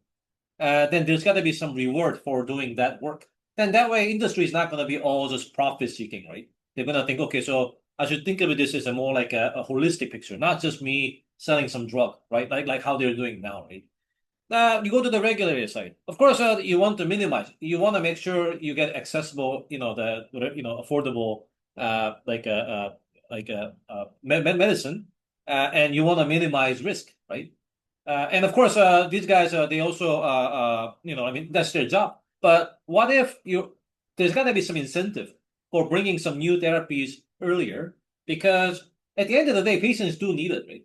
then there's got to be some reward for doing that work. Then that way, industry is not going to be all just profit seeking, right? They're going to think, okay, so I should think of this as a more like a holistic picture, not just me selling some drug, right? Like how they're doing now, right? You go to the regulator side. Of course, you want to minimize. You want to make sure you get accessible, affordable, medicine, and you want to minimize risk, right? And of course, these guys, they also, that's their job. But what if there's got to be some incentive for bringing some new therapies earlier, because at the end of the day, patients do need it, right?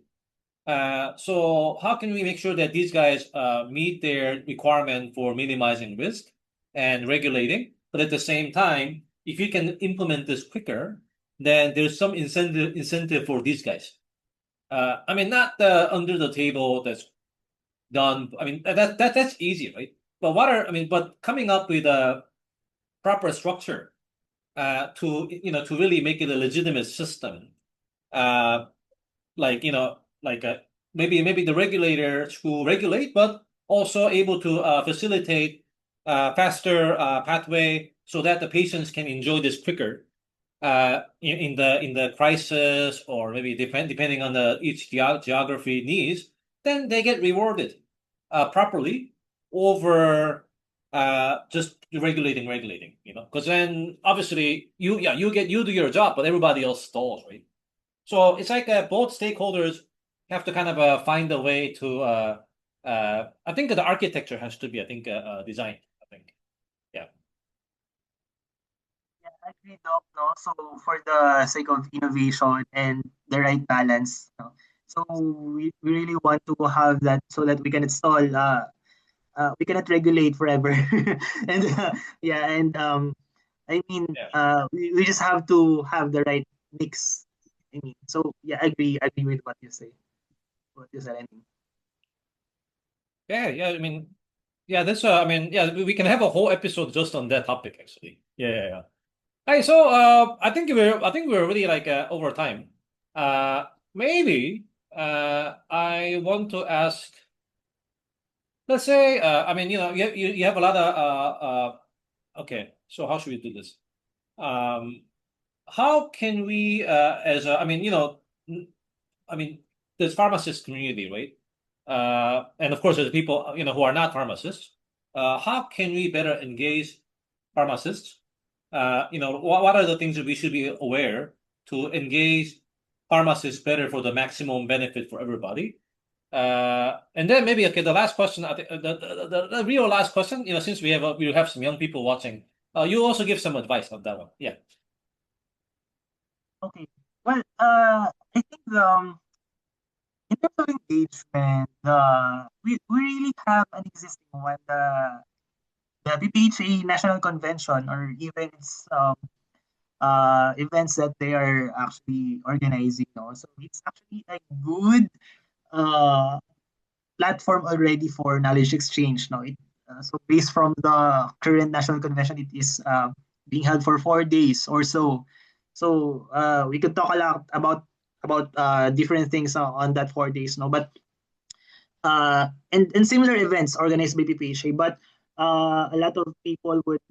So how can we make sure that these guys meet their requirement for minimizing risk and regulating, but at the same time, if you can implement this quicker, then there's some incentive for these guys. I mean, not under the table that's done. I mean, that's easy, right? But coming up with a proper structure to really make it a legitimate system, like maybe the regulators who regulate, but also able to facilitate faster pathway so that the patients can enjoy this quicker in the crisis, or maybe depending on the each geography needs, then they get rewarded properly over just regulating, because then obviously you do your job, but everybody else stalls, right? So it's like both stakeholders have to kind of find a way to. I think the architecture has to be, designed. I think, yeah. Yeah, I agree, Doc. No? So for the sake of innovation and the right balance, no? So we really want to have that so that we can install. We cannot regulate forever, and yeah, and I mean, Yeah. we just have to have the right mix. I mean, so yeah, I agree with what you say. What you said, I mean. Yeah. I mean, yeah. We can have a whole episode just on that topic, actually. Yeah. Hey, so I think we're really like over time. Maybe I want to ask. Let's say, you have a lot of okay. So how should we do this? Um, how can we, as a, I mean, n- I mean, there's pharmacist community, right? And of course, there's people, who are not pharmacists. How can we better engage pharmacists? What are the things that we should be aware to engage pharmacists better for the maximum benefit for everybody? And then maybe, okay, the last question, I think, the real last question, since we have some young people watching, you also give some advice on that one. Yeah. Okay. Well, I think in terms of engagement, we really have an existing one. The BPHA National Convention, or events events that they are actually organizing. No? So it's actually a good uh, platform already for knowledge exchange. No? So based from the current National Convention, it is being held for 4 days or so. So we could talk a lot about different things on that 4 days. No, but and similar events organized by PPHA, but a lot of people would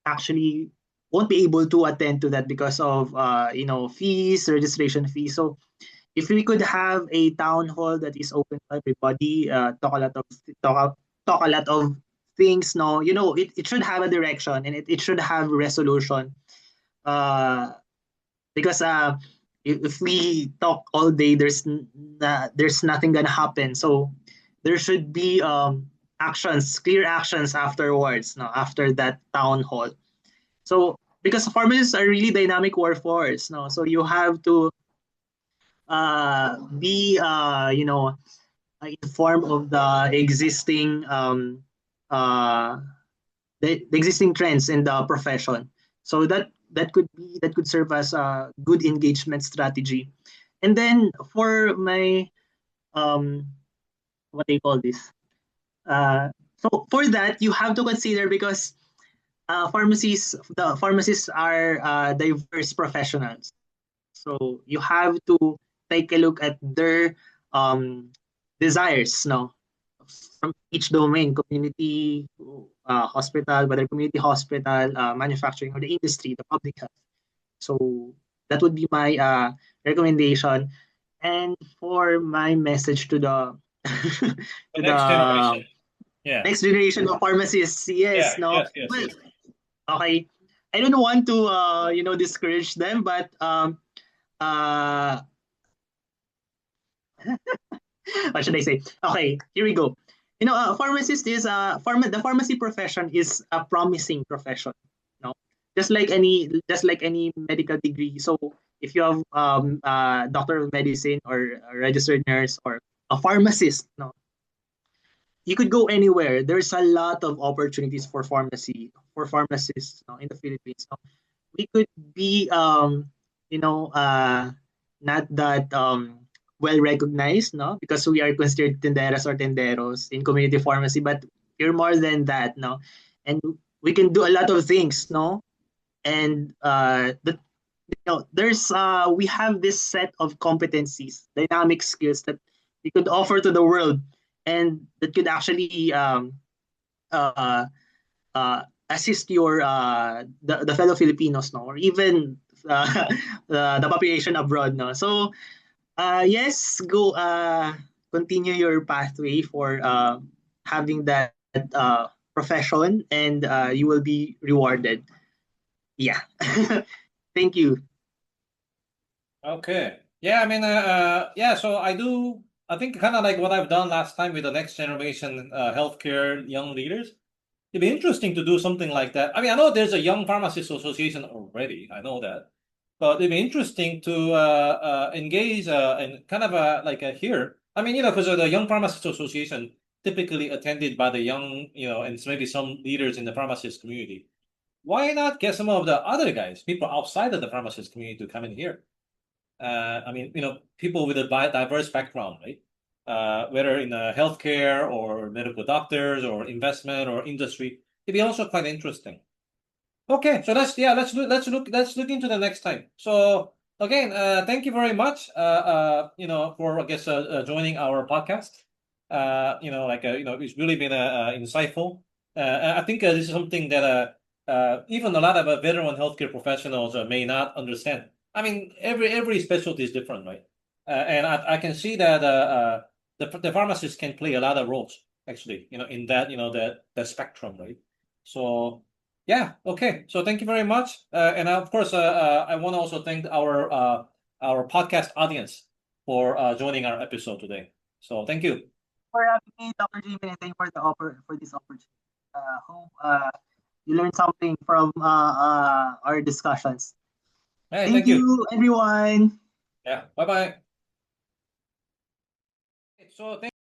actually won't be able to attend to that because of fees, registration fees. So if we could have a town hall that is open to everybody, talk a lot of things. No, it should have a direction, and it should have resolution. Uh, because if we talk all day, there's nothing gonna happen. So there should be clear actions afterwards. No, after that town hall. So because pharmacists are really dynamic workforce. No, so you have to be informed of uh, the existing trends in the profession. So that could serve as a good engagement strategy. And then for my what do you call this? So for that you have to consider, because pharmacists are diverse professionals. So you have to take a look at their desires, no, from each domain, community, hospital, whether community hospital, manufacturing, or the industry, the public health. So that would be my recommendation. And for my message to the The to next the generation. Yeah. next generation of pharmacists, yes, Yeah. no, Yes. Yes. well, Yes. okay, I don't want to discourage them, but uh what should I say? Okay, here we go. Pharmacist is the pharmacy profession is a promising profession. No, just like any medical degree. So if you have doctor of medicine or a registered nurse or a pharmacist, no, you could go anywhere. There's a lot of opportunities for pharmacists, no, in the Philippines. No? We could be not that well recognized, no, because we are considered tenderas or tenderos in community pharmacy, but you're more than that, no, and we can do a lot of things, no, and there's we have this set of competencies, dynamic skills that we could offer to the world, and that could actually uh, uh, assist your the fellow Filipinos, no, or even the population abroad, no. So yes, go continue your pathway for having that profession, and you will be rewarded. Yeah. Thank you. Okay. Yeah, I mean, yeah, so I think kind of like what I've done last time with the next generation healthcare young leaders. It'd be interesting to do something like that. I mean, I know there's a Young Pharmacists Association already. I know that. But it'd be interesting to engage and kind of like here. I mean, because the Young Pharmacists Association typically attended by the young, and maybe some leaders in the pharmacist community. Why not get some of the other guys, people outside of the pharmacist community to come in here? I mean, people with a diverse background, right? Whether in healthcare or medical doctors or investment or industry, it'd be also quite interesting. Okay, so let's look into the next time. So again, thank you very much, for I guess joining our podcast. It's really been insightful. I think this is something that even a lot of veteran healthcare professionals may not understand. I mean, every specialty is different, right? And I can see that the pharmacist can play a lot of roles actually, in that that spectrum, right? So. Yeah, okay. So thank you very much. And of course, I want to also thank our podcast audience for joining our episode today. So thank you. For having me, Dr. Jaemin, and thank you for this opportunity. Hope you learned something from our discussions. Hey, Thank thank you. you, everyone. Yeah, bye-bye. So thank